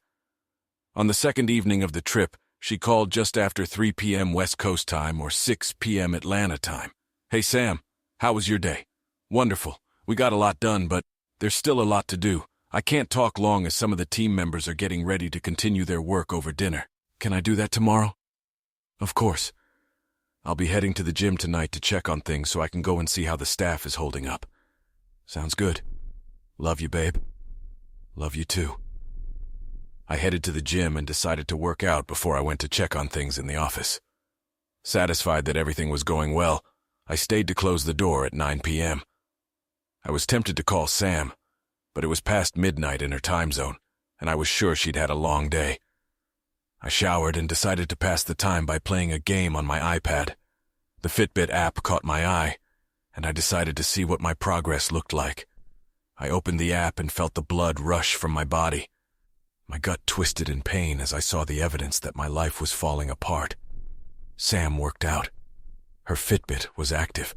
On the second evening of the trip, she called just after 3 p.m. West Coast time or 6 p.m. Atlanta time. "Hey Sam, how was your day?" "Wonderful. We got a lot done, but there's still a lot to do. I can't talk long as some of the team members are getting ready to continue their work over dinner. Can I do that tomorrow?" "Of course. I'll be heading to the gym tonight to check on things so I can go and see how the staff is holding up." "Sounds good. Love you, babe." "Love you too." I headed to the gym and decided to work out before I went to check on things in the office. Satisfied that everything was going well, I stayed to close the door at 9 p.m. I was tempted to call Sam, but it was past midnight in her time zone, and I was sure she'd had a long day. I showered and decided to pass the time by playing a game on my iPad. The Fitbit app caught my eye, and I decided to see what my progress looked like. I opened the app and felt the blood rush from my body. My gut twisted in pain as I saw the evidence that my life was falling apart. Sam worked out. Her Fitbit was active.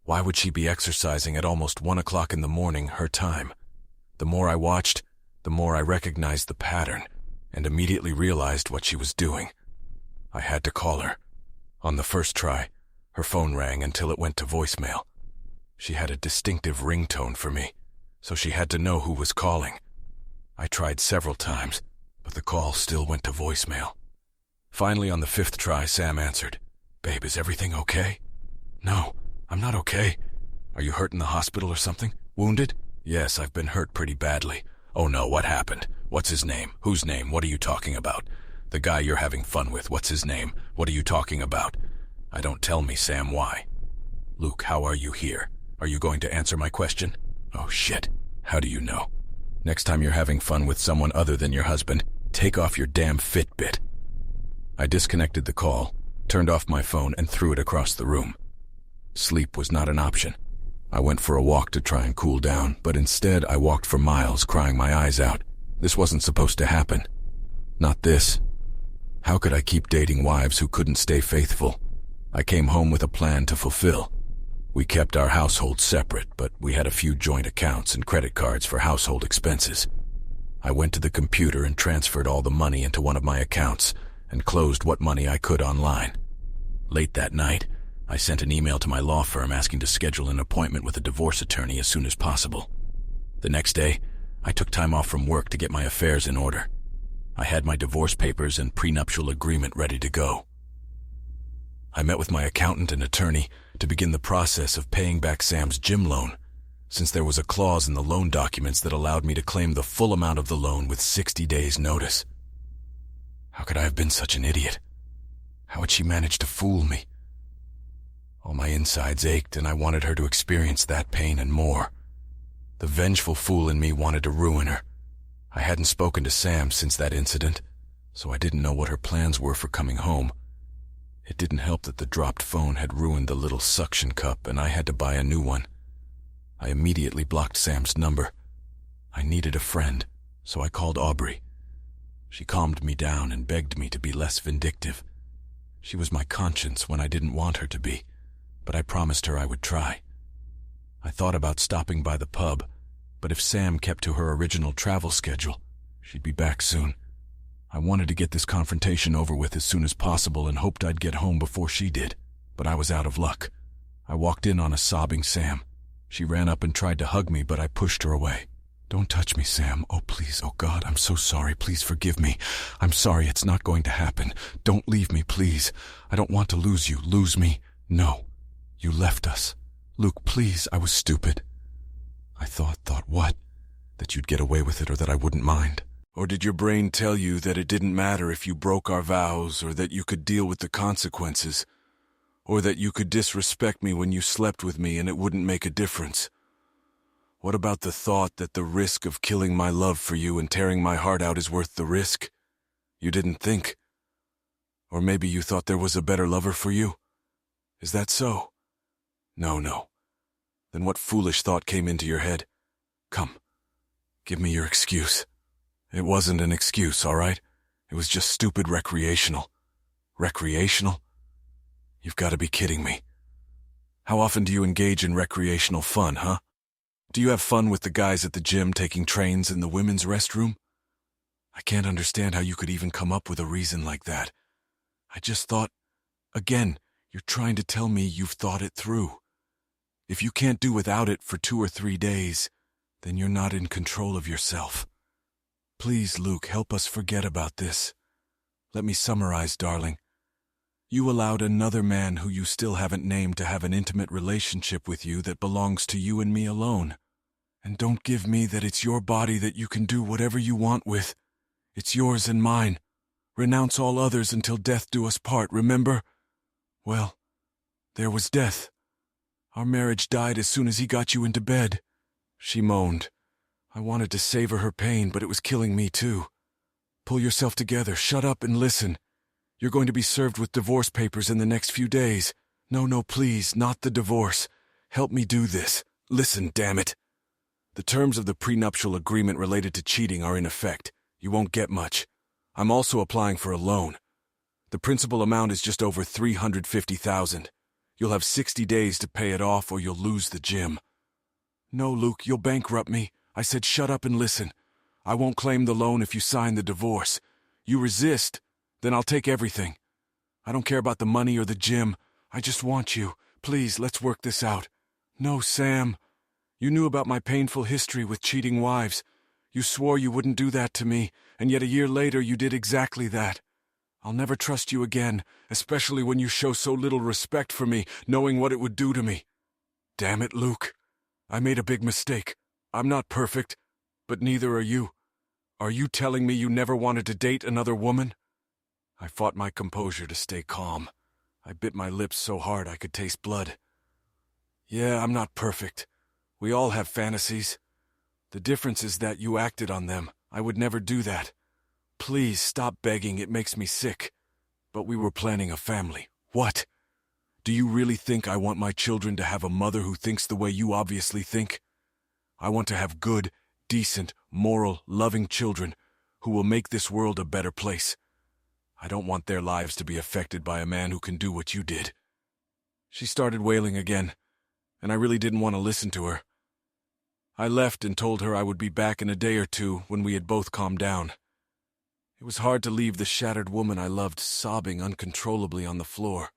Why would she be exercising at almost 1 o'clock in the morning, her time? The more I watched, the more I recognized the pattern and immediately realized what she was doing. I had to call her. On the first try, her phone rang until it went to voicemail. She had a distinctive ringtone for me, so she had to know who was calling. I tried several times, but the call still went to voicemail. Finally, on the 5th try, Sam answered. "Babe, is everything okay?" "No, I'm not okay." "Are you hurt in the hospital or something? Wounded?" "Yes, I've been hurt pretty badly." "Oh no, what happened? What's his name? Whose name? What are you talking about?" "The guy you're having fun with, what's his name? What are you talking about?" "I don't tell me, Sam, why?" "Luke, how are you here? Are you going to answer my question?" "Oh shit, how do you know?" "Next time you're having fun with someone other than your husband, take off your damn Fitbit." I disconnected the call, turned off my phone, and threw it across the room. Sleep was not an option. I went for a walk to try and cool down, but instead I walked for miles, crying my eyes out. This wasn't supposed to happen. Not this. How could I keep dating wives who couldn't stay faithful? I came home with a plan to fulfill. We kept our household separate, but we had a few joint accounts and credit cards for household expenses. I went to the computer and transferred all the money into one of my accounts and closed what money I could online. Late that night, I sent an email to my law firm asking to schedule an appointment with a divorce attorney as soon as possible. The next day, I took time off from work to get my affairs in order. I had my divorce papers and prenuptial agreement ready to go. I met with my accountant and attorney to begin the process of paying back Sam's gym loan, since there was a clause in the loan documents that allowed me to claim the full amount of the loan with 60 days' notice. How could I have been such an idiot? How had she managed to fool me? All my insides ached, and I wanted her to experience that pain and more. The vengeful fool in me wanted to ruin her. I hadn't spoken to Sam since that incident, so I didn't know what her plans were for coming home. It didn't help that the dropped phone had ruined the little suction cup, and I had to buy a new one. I immediately blocked Sam's number. I needed a friend, so I called Aubrey. She calmed me down and begged me to be less vindictive. She was my conscience when I didn't want her to be, but I promised her I would try. I thought about stopping by the pub, but if Sam kept to her original travel schedule, she'd be back soon. I wanted to get this confrontation over with as soon as possible and hoped I'd get home before she did, but I was out of luck. I walked in on a sobbing Sam. She ran up and tried to hug me, but I pushed her away. "Don't touch me, Sam. Oh, please. Oh, God, I'm so sorry. Please forgive me. I'm sorry. It's not going to happen. Don't leave me, please. I don't want to lose you. Lose me. No. You left us. Luke, please. I was stupid." I thought what? That you'd get away with it or that I wouldn't mind? Or did your brain tell you that it didn't matter if you broke our vows or that you could deal with the consequences? Or that you could disrespect me when you slept with me and it wouldn't make a difference? What about the thought that the risk of killing my love for you and tearing my heart out is worth the risk? You didn't think. Or maybe you thought there was a better lover for you? Is that so? No. Then what foolish thought came into your head? Come, give me your excuse. It wasn't an excuse, all right? It was just stupid recreational. Recreational? You've got to be kidding me. How often do you engage in recreational fun, huh? Do you have fun with the guys at the gym taking trains in the women's restroom? I can't understand how you could even come up with a reason like that. I just thought, again, you're trying to tell me you've thought it through. If you can't do without it for 2 or 3 days, then you're not in control of yourself. Please, Luke, help us forget about this. Let me summarize, darling. You allowed another man who you still haven't named to have an intimate relationship with you that belongs to you and me alone. And don't give me that it's your body that you can do whatever you want with. It's yours and mine. Renounce all others until death do us part, remember? Well, there was death. Our marriage died as soon as he got you into bed. She moaned. I wanted to savor her pain, but it was killing me too. Pull yourself together, shut up and listen. You're going to be served with divorce papers in the next few days. No, please, not the divorce. Help me do this. Listen, damn it. The terms of the prenuptial agreement related to cheating are in effect. You won't get much. I'm also applying for a loan. The principal amount is just over $350,000. You'll have 60 days to pay it off or you'll lose the gym. No, Luke, you'll bankrupt me. I said shut up and listen. I won't claim the loan if you sign the divorce. You resist, then I'll take everything. I don't care about the money or the gym. I just want you. Please, let's work this out. No, Sam. You knew about my painful history with cheating wives. You swore you wouldn't do that to me, and yet a year later you did exactly that. I'll never trust you again, especially when you show so little respect for me, knowing what it would do to me. Damn it, Luke. I made a big mistake. I'm not perfect, but neither are you. Are you telling me you never wanted to date another woman? I fought my composure to stay calm. I bit my lips so hard I could taste blood. Yeah, I'm not perfect. We all have fantasies. The difference is that you acted on them. I would never do that. Please stop begging, it makes me sick. But we were planning a family. What? Do you really think I want my children to have a mother who thinks the way you obviously think? I want to have good, decent, moral, loving children who will make this world a better place. I don't want their lives to be affected by a man who can do what you did. She started wailing again, and I really didn't want to listen to her. I left and told her I would be back in a day or two when we had both calmed down. It was hard to leave the shattered woman I loved sobbing uncontrollably on the floor.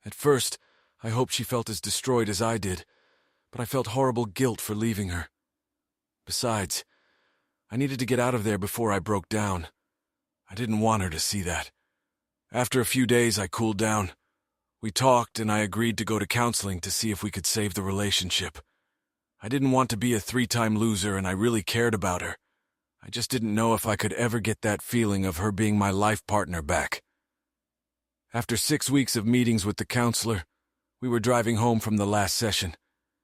At first, I hoped she felt as destroyed as I did, but I felt horrible guilt for leaving her. Besides, I needed to get out of there before I broke down. I didn't want her to see that. After a few days, I cooled down. We talked, and I agreed to go to counseling to see if we could save the relationship. I didn't want to be a 3-time loser, and I really cared about her. I just didn't know if I could ever get that feeling of her being my life partner back. After 6 weeks of meetings with the counselor, we were driving home from the last session,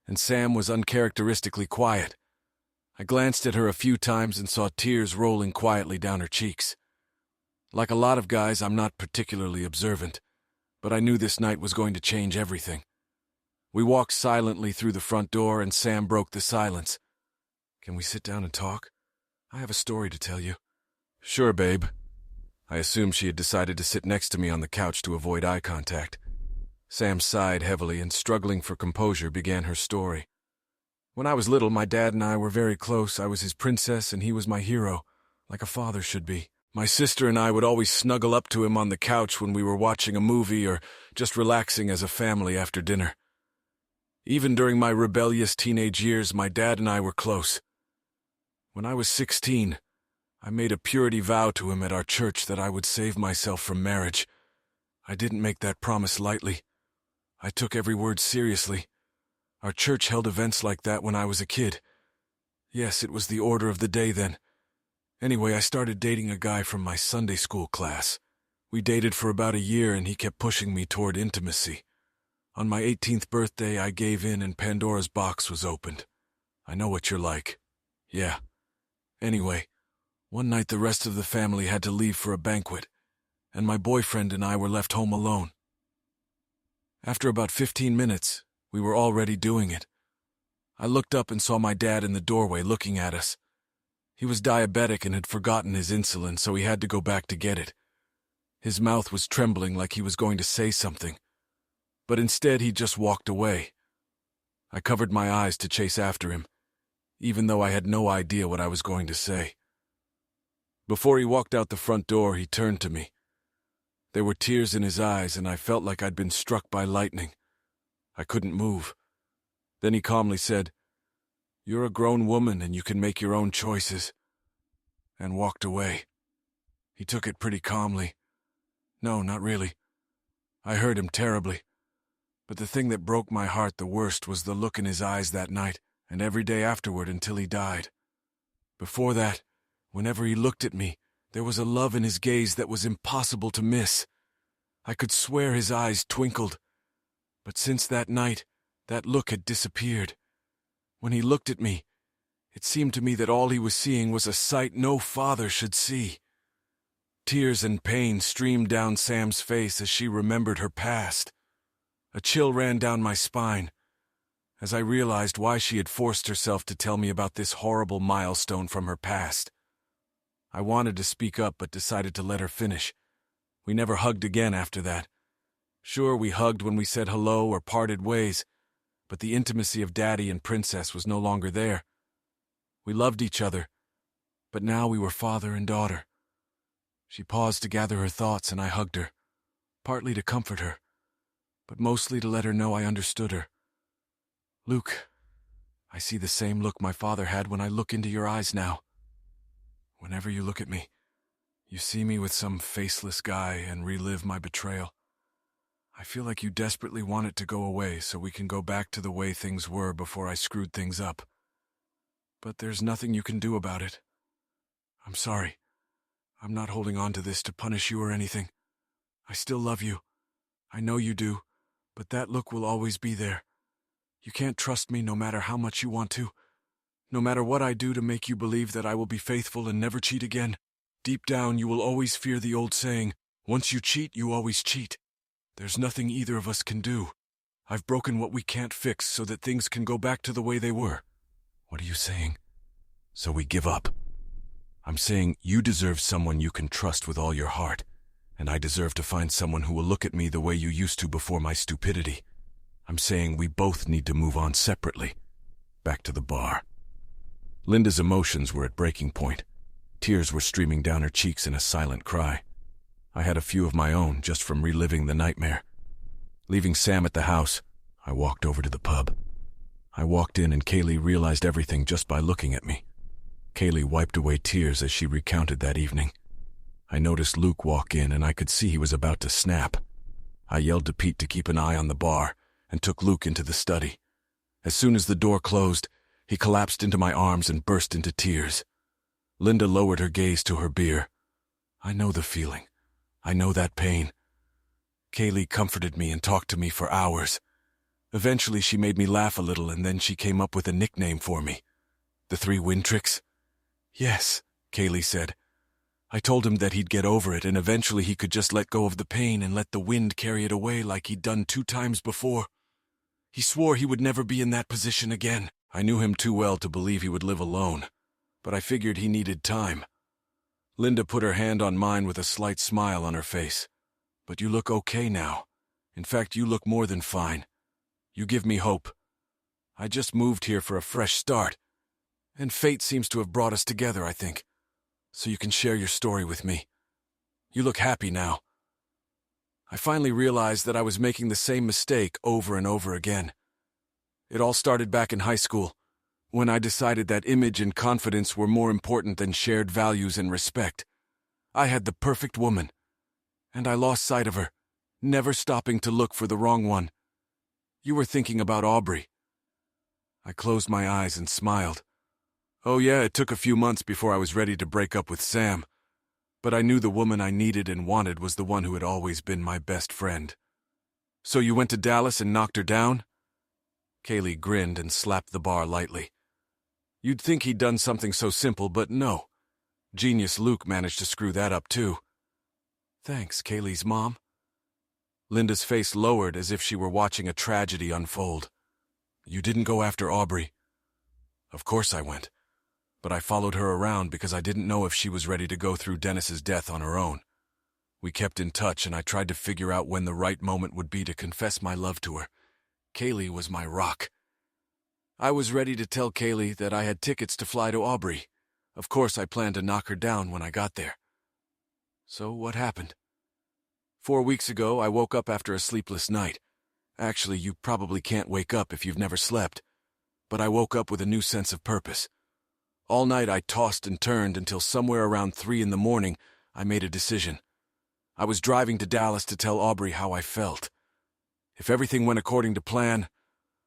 and Sam was uncharacteristically quiet. I glanced at her a few times and saw tears rolling quietly down her cheeks. Like a lot of guys, I'm not particularly observant, but I knew this night was going to change everything. We walked silently through the front door, and Sam broke the silence. Can we sit down and talk? I have a story to tell you. Sure, babe. I assumed she had decided to sit next to me on the couch to avoid eye contact. Sam sighed heavily and, struggling for composure, began her story. When I was little, my dad and I were very close. I was his princess and he was my hero, like a father should be. My sister and I would always snuggle up to him on the couch when we were watching a movie or just relaxing as a family after dinner. Even during my rebellious teenage years, my dad and I were close. When I was 16, I made a purity vow to him at our church that I would save myself from marriage. I didn't make that promise lightly. I took every word seriously. Our church held events like that when I was a kid. Yes, it was the order of the day then. Anyway, I started dating a guy from my Sunday school class. We dated for about a year and he kept pushing me toward intimacy. On my 18th birthday, I gave in and Pandora's box was opened. I know what you're like. Yeah. Anyway, one night the rest of the family had to leave for a banquet, and my boyfriend and I were left home alone. After about 15 minutes, we were already doing it. I looked up and saw my dad in the doorway looking at us. He was diabetic and had forgotten his insulin, so he had to go back to get it. His mouth was trembling like he was going to say something, but instead he just walked away. I covered my eyes to chase after him, even though I had no idea what I was going to say. Before he walked out the front door, he turned to me. There were tears in his eyes, and I felt like I'd been struck by lightning. I couldn't move. Then he calmly said, "You're a grown woman and you can make your own choices," and walked away. He took it pretty calmly. No, not really. I hurt him terribly. But the thing that broke my heart the worst was the look in his eyes that night and every day afterward until he died. Before that, whenever he looked at me, there was a love in his gaze that was impossible to miss. I could swear his eyes twinkled. But since that night, that look had disappeared. When he looked at me, it seemed to me that all he was seeing was a sight no father should see. Tears and pain streamed down Sam's face as she remembered her past. A chill ran down my spine as I realized why she had forced herself to tell me about this horrible milestone from her past. I wanted to speak up but decided to let her finish. We never hugged again after that. Sure, we hugged when we said hello or parted ways, but the intimacy of Daddy and Princess was no longer there. We loved each other, but now we were father and daughter. She paused to gather her thoughts and I hugged her, partly to comfort her, but mostly to let her know I understood her. "Luke, I see the same look my father had when I look into your eyes now. Whenever you look at me, you see me with some faceless guy and relive my betrayal. I feel like you desperately want it to go away so we can go back to the way things were before I screwed things up. But there's nothing you can do about it. I'm sorry. I'm not holding on to this to punish you or anything. I still love you. I know you do, but that look will always be there. You can't trust me no matter how much you want to. No matter what I do to make you believe that I will be faithful and never cheat again, deep down you will always fear the old saying, once you cheat, you always cheat. There's nothing either of us can do. I've broken what we can't fix so that things can go back to the way they were." "What are you saying?" "So we give up. I'm saying you deserve someone you can trust with all your heart, and I deserve to find someone who will look at me the way you used to before my stupidity. I'm saying we both need to move on separately. Back to the bar." Linda's emotions were at breaking point. Tears were streaming down her cheeks in a silent cry. I had a few of my own just from reliving the nightmare. Leaving Sam at the house, I walked over to the pub. I walked in and Kaylee realized everything just by looking at me. Kaylee wiped away tears as she recounted that evening. I noticed Luke walk in and I could see he was about to snap. I yelled to Pete to keep an eye on the bar and took Luke into the study. As soon as the door closed, he collapsed into my arms and burst into tears. Linda lowered her gaze to her beer. I know the feeling. I know that pain. Kaylee comforted me and talked to me for hours. Eventually she made me laugh a little and then she came up with a nickname for me. "The Three Wind Tricks?" "Yes," Kaylee said. I told him that he'd get over it and eventually he could just let go of the pain and let the wind carry it away like he'd done 2 times before. He swore he would never be in that position again. I knew him too well to believe he would live alone, but I figured he needed time. Linda put her hand on mine with a slight smile on her face. "But you look okay now. In fact, you look more than fine. You give me hope. I just moved here for a fresh start, and fate seems to have brought us together, I think. So you can share your story with me. You look happy now." I finally realized that I was making the same mistake over and over again. It all started back in high school, when I decided that image and confidence were more important than shared values and respect. I had the perfect woman, and I lost sight of her, never stopping to look for the wrong one. You were thinking about Aubrey. I closed my eyes and smiled. Oh yeah, it took a few months before I was ready to break up with Sam, but I knew the woman I needed and wanted was the one who had always been my best friend. So you went to Dallas and knocked her down? Kaylee grinned and slapped the bar lightly. You'd think he'd done something so simple, but no. Genius Luke managed to screw that up too. Thanks, Kaylee's mom. Linda's face lowered as if she were watching a tragedy unfold. You didn't go after Aubrey. Of course I went, but I followed her around because I didn't know if she was ready to go through Dennis's death on her own. We kept in touch and I tried to figure out when the right moment would be to confess my love to her. Kaylee was my rock. I was ready to tell Kaylee that I had tickets to fly to Aubrey. Of course, I planned to knock her down when I got there. So what happened? 4 weeks ago, I woke up after a sleepless night. Actually, you probably can't wake up if you've never slept. But I woke up with a new sense of purpose. All night I tossed and turned until somewhere around 3 in the morning, I made a decision. I was driving to Dallas to tell Aubrey how I felt. If everything went according to plan,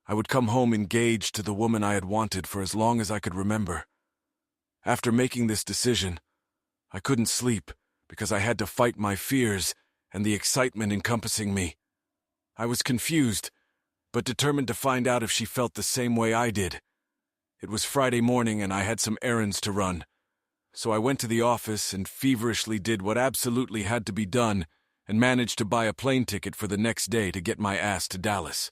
I would come home engaged to the woman I had wanted for as long as I could remember. After making this decision, I couldn't sleep because I had to fight my fears and the excitement encompassing me. I was confused, but determined to find out if she felt the same way I did. It was Friday morning and I had some errands to run, so I went to the office and feverishly did what absolutely had to be done and managed to buy a plane ticket for the next day to get my ass to Dallas.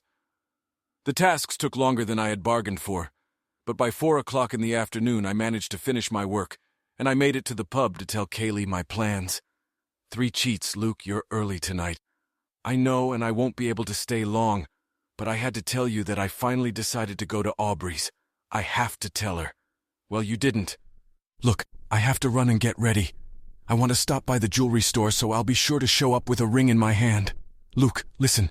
The tasks took longer than I had bargained for, but by 4 o'clock in the afternoon I managed to finish my work, and I made it to the pub to tell Kaylee my plans. 3 cheats, Luke, you're early tonight. I know, and I won't be able to stay long, but I had to tell you that I finally decided to go to Aubrey's. I have to tell her. Well, you didn't. Look, I have to run and get ready. I want to stop by the jewelry store, so I'll be sure to show up with a ring in my hand. Luke, listen.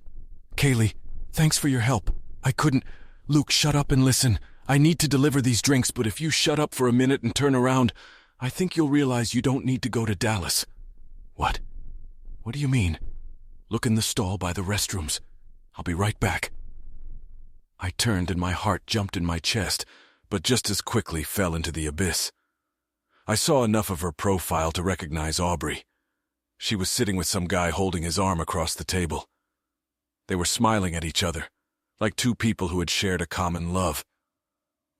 Kaylee, thanks for your help. I couldn't... Luke, shut up and listen. I need to deliver these drinks, but if you shut up for a minute and turn around, I think you'll realize you don't need to go to Dallas. What? What do you mean? Look in the stall by the restrooms. I'll be right back. I turned and my heart jumped in my chest, but just as quickly fell into the abyss. I saw enough of her profile to recognize Aubrey. She was sitting with some guy holding his arm across the table. They were smiling at each other, like 2 people who had shared a common love.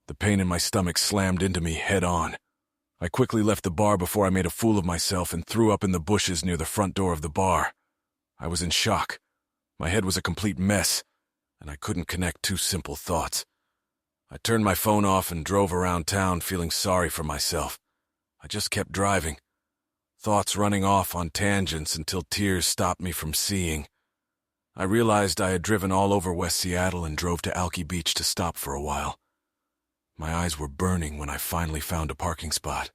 The pain in my stomach slammed into me head on. I quickly left the bar before I made a fool of myself and threw up in the bushes near the front door of the bar. I was in shock. My head was a complete mess, and I couldn't connect 2 simple thoughts. I turned my phone off and drove around town feeling sorry for myself. I just kept driving, thoughts running off on tangents until tears stopped me from seeing. I realized I had driven all over West Seattle and drove to Alki Beach to stop for a while. My eyes were burning when I finally found a parking spot.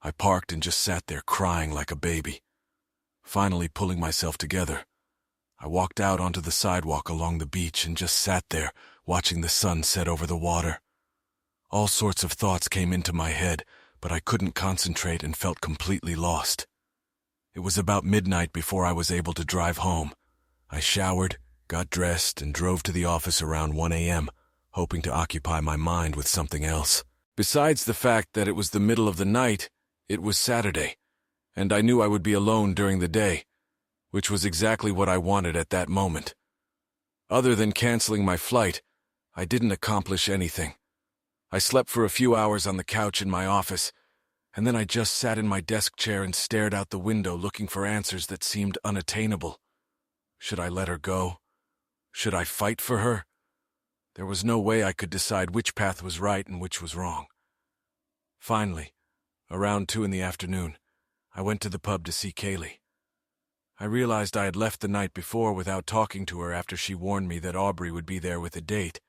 I parked and just sat there crying like a baby. Finally pulling myself together, I walked out onto the sidewalk along the beach and just sat there, watching the sun set over the water. All sorts of thoughts came into my head, but I couldn't concentrate and felt completely lost. It was about midnight before I was able to drive home. I showered, got dressed, and drove to the office around 1 a.m., hoping to occupy my mind with something else. Besides the fact that it was the middle of the night, it was Saturday, and I knew I would be alone during the day, which was exactly what I wanted at that moment. Other than canceling my flight, I didn't accomplish anything. I slept for a few hours on the couch in my office, and then I just sat in my desk chair and stared out the window looking for answers that seemed unattainable. Should I let her go? Should I fight for her? There was no way I could decide which path was right and which was wrong. Finally, around 2 in the afternoon, I went to the pub to see Kaylee. I realized I had left the night before without talking to her after she warned me that Aubrey would be there with a date,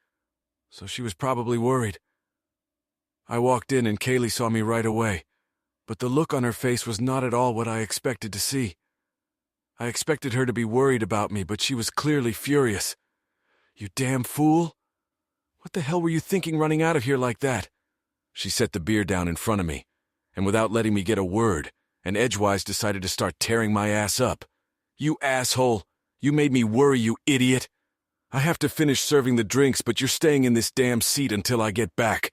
so she was probably worried. I walked in and Kaylee saw me right away, but the look on her face was not at all what I expected to see. I expected her to be worried about me, but she was clearly furious. "You damn fool." What the hell were you thinking running out of here like that? She set the beer down in front of me, and without letting me get a word, and edgewise decided to start tearing my ass up. You asshole! You made me worry, you idiot! I have to finish serving the drinks, but you're staying in this damn seat until I get back.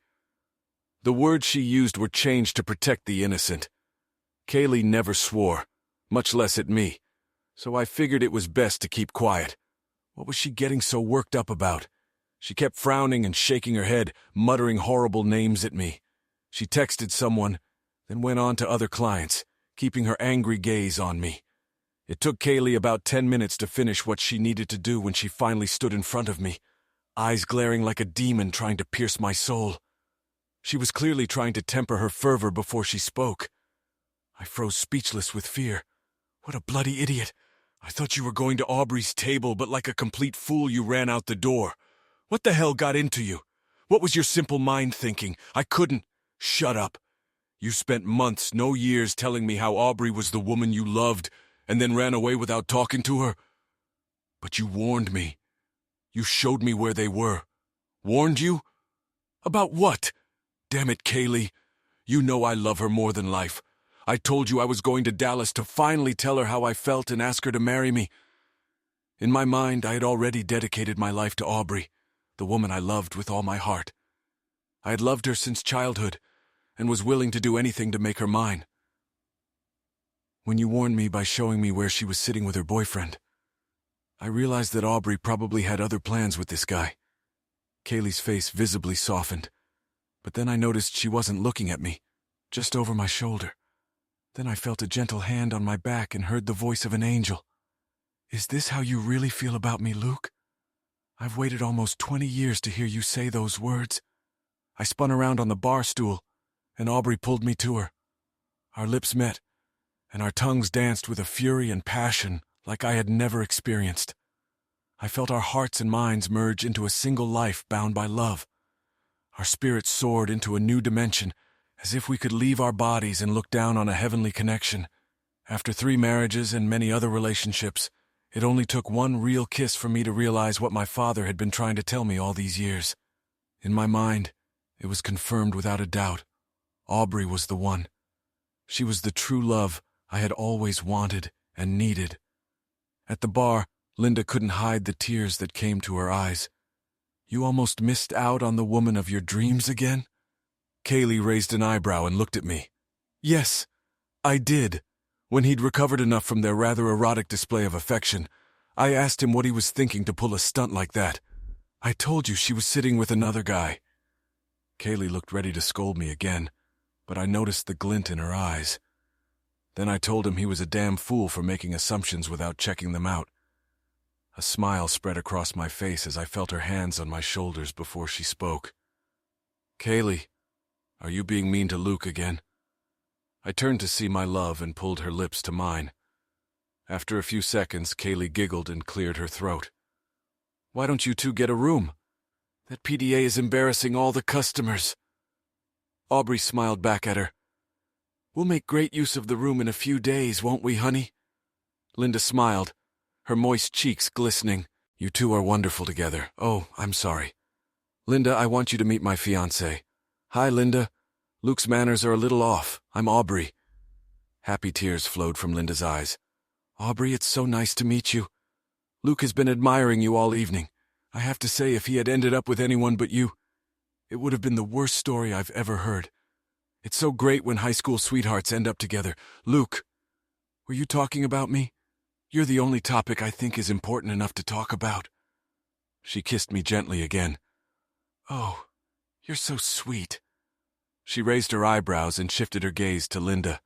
The words she used were changed to protect the innocent. Kaylee never swore, much less at me, so I figured it was best to keep quiet. What was she getting so worked up about? She kept frowning and shaking her head, muttering horrible names at me. She texted someone, then went on to other clients, keeping her angry gaze on me. It took Kaylee about 10 minutes to finish what she needed to do when she finally stood in front of me, eyes glaring like a demon trying to pierce my soul. She was clearly trying to temper her fervor before she spoke. I froze speechless with fear. What a bloody idiot. I thought you were going to Aubrey's table, but like a complete fool you ran out the door. What the hell got into you? What was your simple mind thinking? I couldn't. Shut up. You spent months, no years, telling me how Aubrey was the woman you loved, and then ran away without talking to her. But you warned me. You showed me where they were. Warned you? About what? Damn it, Kaylee. You know I love her more than life. I told you I was going to Dallas to finally tell her how I felt and ask her to marry me. In my mind, I had already dedicated my life to Aubrey, the woman I loved with all my heart. I had loved her since childhood, and was willing to do anything to make her mine. When you warned me by showing me where she was sitting with her boyfriend, I realized that Aubrey probably had other plans with this guy. Kaylee's face visibly softened, but then I noticed she wasn't looking at me, just over my shoulder. Then I felt a gentle hand on my back and heard the voice of an angel. Is this how you really feel about me, Luke? I've waited almost 20 years to hear you say those words. I spun around on the bar stool, and Aubrey pulled me to her. Our lips met, and our tongues danced with a fury and passion like I had never experienced. I felt our hearts and minds merge into a single life bound by love. Our spirits soared into a new dimension, as if we could leave our bodies and look down on a heavenly connection. After 3 marriages and many other relationships, it only took one real kiss for me to realize what my father had been trying to tell me all these years. In my mind, it was confirmed without a doubt. Aubrey was the one. She was the true love I had always wanted and needed. At the bar, Linda couldn't hide the tears that came to her eyes. You almost missed out on the woman of your dreams again? Kaylee raised an eyebrow and looked at me. Yes, I did. When he'd recovered enough from their rather erotic display of affection, I asked him what he was thinking to pull a stunt like that. I told you she was sitting with another guy. Kaylee looked ready to scold me again, but I noticed the glint in her eyes. Then I told him he was a damn fool for making assumptions without checking them out. A smile spread across my face as I felt her hands on my shoulders before she spoke. Kaylee, are you being mean to Luke again? I turned to see my love and pulled her lips to mine. After a few seconds, Kaylee giggled and cleared her throat. Why don't you two get a room? That PDA is embarrassing all the customers. Aubrey smiled back at her. We'll make great use of the room in a few days, won't we, honey? Linda smiled, her moist cheeks glistening. You two are wonderful together. Oh, I'm sorry. Linda, I want you to meet my fiancé. Hi, Linda. Luke's manners are a little off. I'm Aubrey. Happy tears flowed from Linda's eyes. Aubrey, it's so nice to meet you. Luke has been admiring you all evening. I have to say, if he had ended up with anyone but you, it would have been the worst story I've ever heard. It's so great when high school sweethearts end up together. Luke, were you talking about me? You're the only topic I think is important enough to talk about. She kissed me gently again. Oh, you're so sweet. She raised her eyebrows and shifted her gaze to Linda.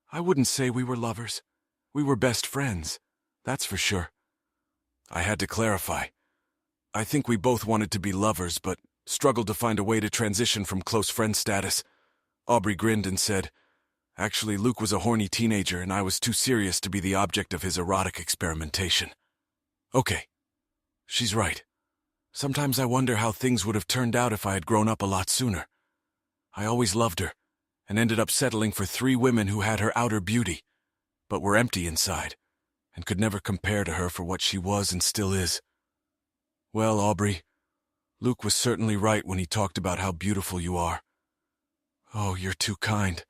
I wouldn't say we were lovers. We were best friends, that's for sure. I had to clarify. I think we both wanted to be lovers, but struggled to find a way to transition from close friend status. Aubrey grinned and said, Actually, Luke was a horny teenager and I was too serious to be the object of his erotic experimentation. Okay, she's right. Sometimes I wonder how things would have turned out if I had grown up a lot sooner. I always loved her, and ended up settling for 3 women who had her outer beauty, but were empty inside, and could never compare to her for what she was and still is. Well, Aubrey, Luke was certainly right when he talked about how beautiful you are. Oh, you're too kind.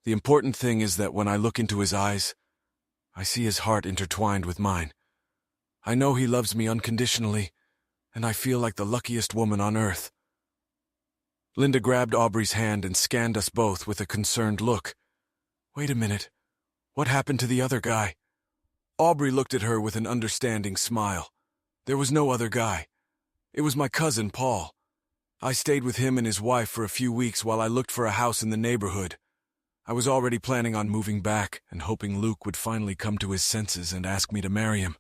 The important thing is that when I look into his eyes, I see his heart intertwined with mine. I know he loves me unconditionally, and I feel like the luckiest woman on earth. Linda grabbed Aubrey's hand and scanned us both with a concerned look. Wait a minute. What happened to the other guy? Aubrey looked at her with an understanding smile. There was no other guy. It was my cousin, Paul. I stayed with him and his wife for a few weeks while I looked for a house in the neighborhood. I was already planning on moving back and hoping Luke would finally come to his senses and ask me to marry him.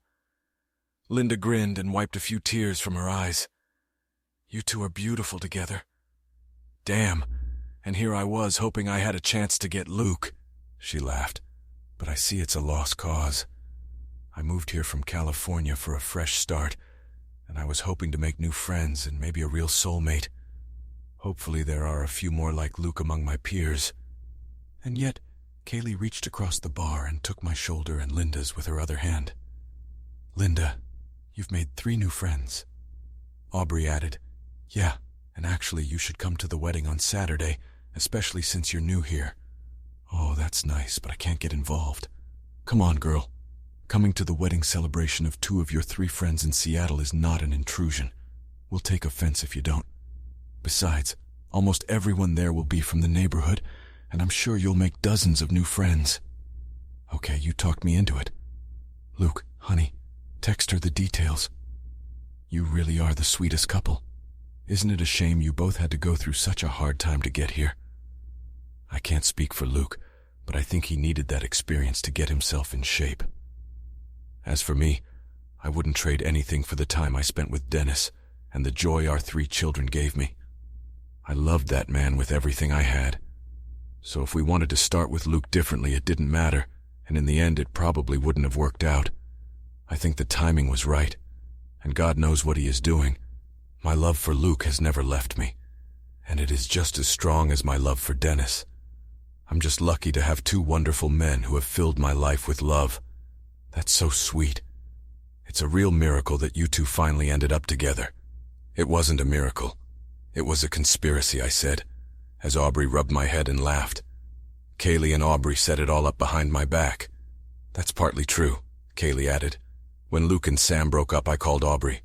Linda grinned and wiped a few tears from her eyes. You two are beautiful together. Damn, and here I was hoping I had a chance to get Luke, she laughed. But I see it's a lost cause. I moved here from California for a fresh start, and I was hoping to make new friends and maybe a real soulmate. Hopefully there are a few more like Luke among my peers. And yet, Kaylee reached across the bar and took my shoulder and Linda's with her other hand. Linda, you've made 3 new friends. Aubrey added, Yeah, and actually you should come to the wedding on Saturday, especially since you're new here. Oh, that's nice, but I can't get involved. Come on, girl. Coming to the wedding celebration of 2 of your 3 friends in Seattle is not an intrusion. We'll take offense if you don't. Besides, almost everyone there will be from the neighborhood, and I'm sure you'll make dozens of new friends. Okay, you talked me into it. Luke, honey, text her the details. You really are the sweetest couple. Isn't it a shame you both had to go through such a hard time to get here? I can't speak for Luke, but I think he needed that experience to get himself in shape. As for me, I wouldn't trade anything for the time I spent with Dennis and the joy our 3 children gave me. I loved that man with everything I had. So if we wanted to start with Luke differently, it didn't matter, and in the end it probably wouldn't have worked out. I think the timing was right, and God knows what he is doing. My love for Luke has never left me, and it is just as strong as my love for Dennis. I'm just lucky to have 2 wonderful men who have filled my life with love. That's so sweet. It's a real miracle that you 2 finally ended up together. It wasn't a miracle. It was a conspiracy, I said, as Aubrey rubbed my head and laughed. Kaylee and Aubrey set it all up behind my back. That's partly true, Kaylee added. When Luke and Sam broke up, I called Aubrey.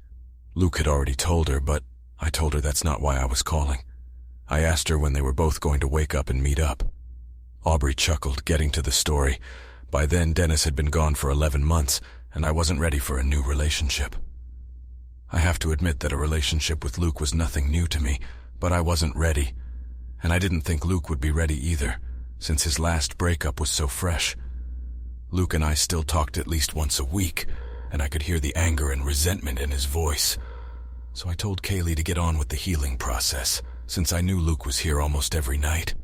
Luke had already told her, but I told her that's not why I was calling. I asked her when they were both going to wake up and meet up. Aubrey chuckled, getting to the story. By then, Dennis had been gone for 11 months, and I wasn't ready for a new relationship. I have to admit that a relationship with Luke was nothing new to me, but I wasn't ready. And I didn't think Luke would be ready either, since his last breakup was so fresh. Luke and I still talked at least once a week, and I could hear the anger and resentment in his voice. So I told Kaylee to get on with the healing process, since I knew Luke was here almost every night.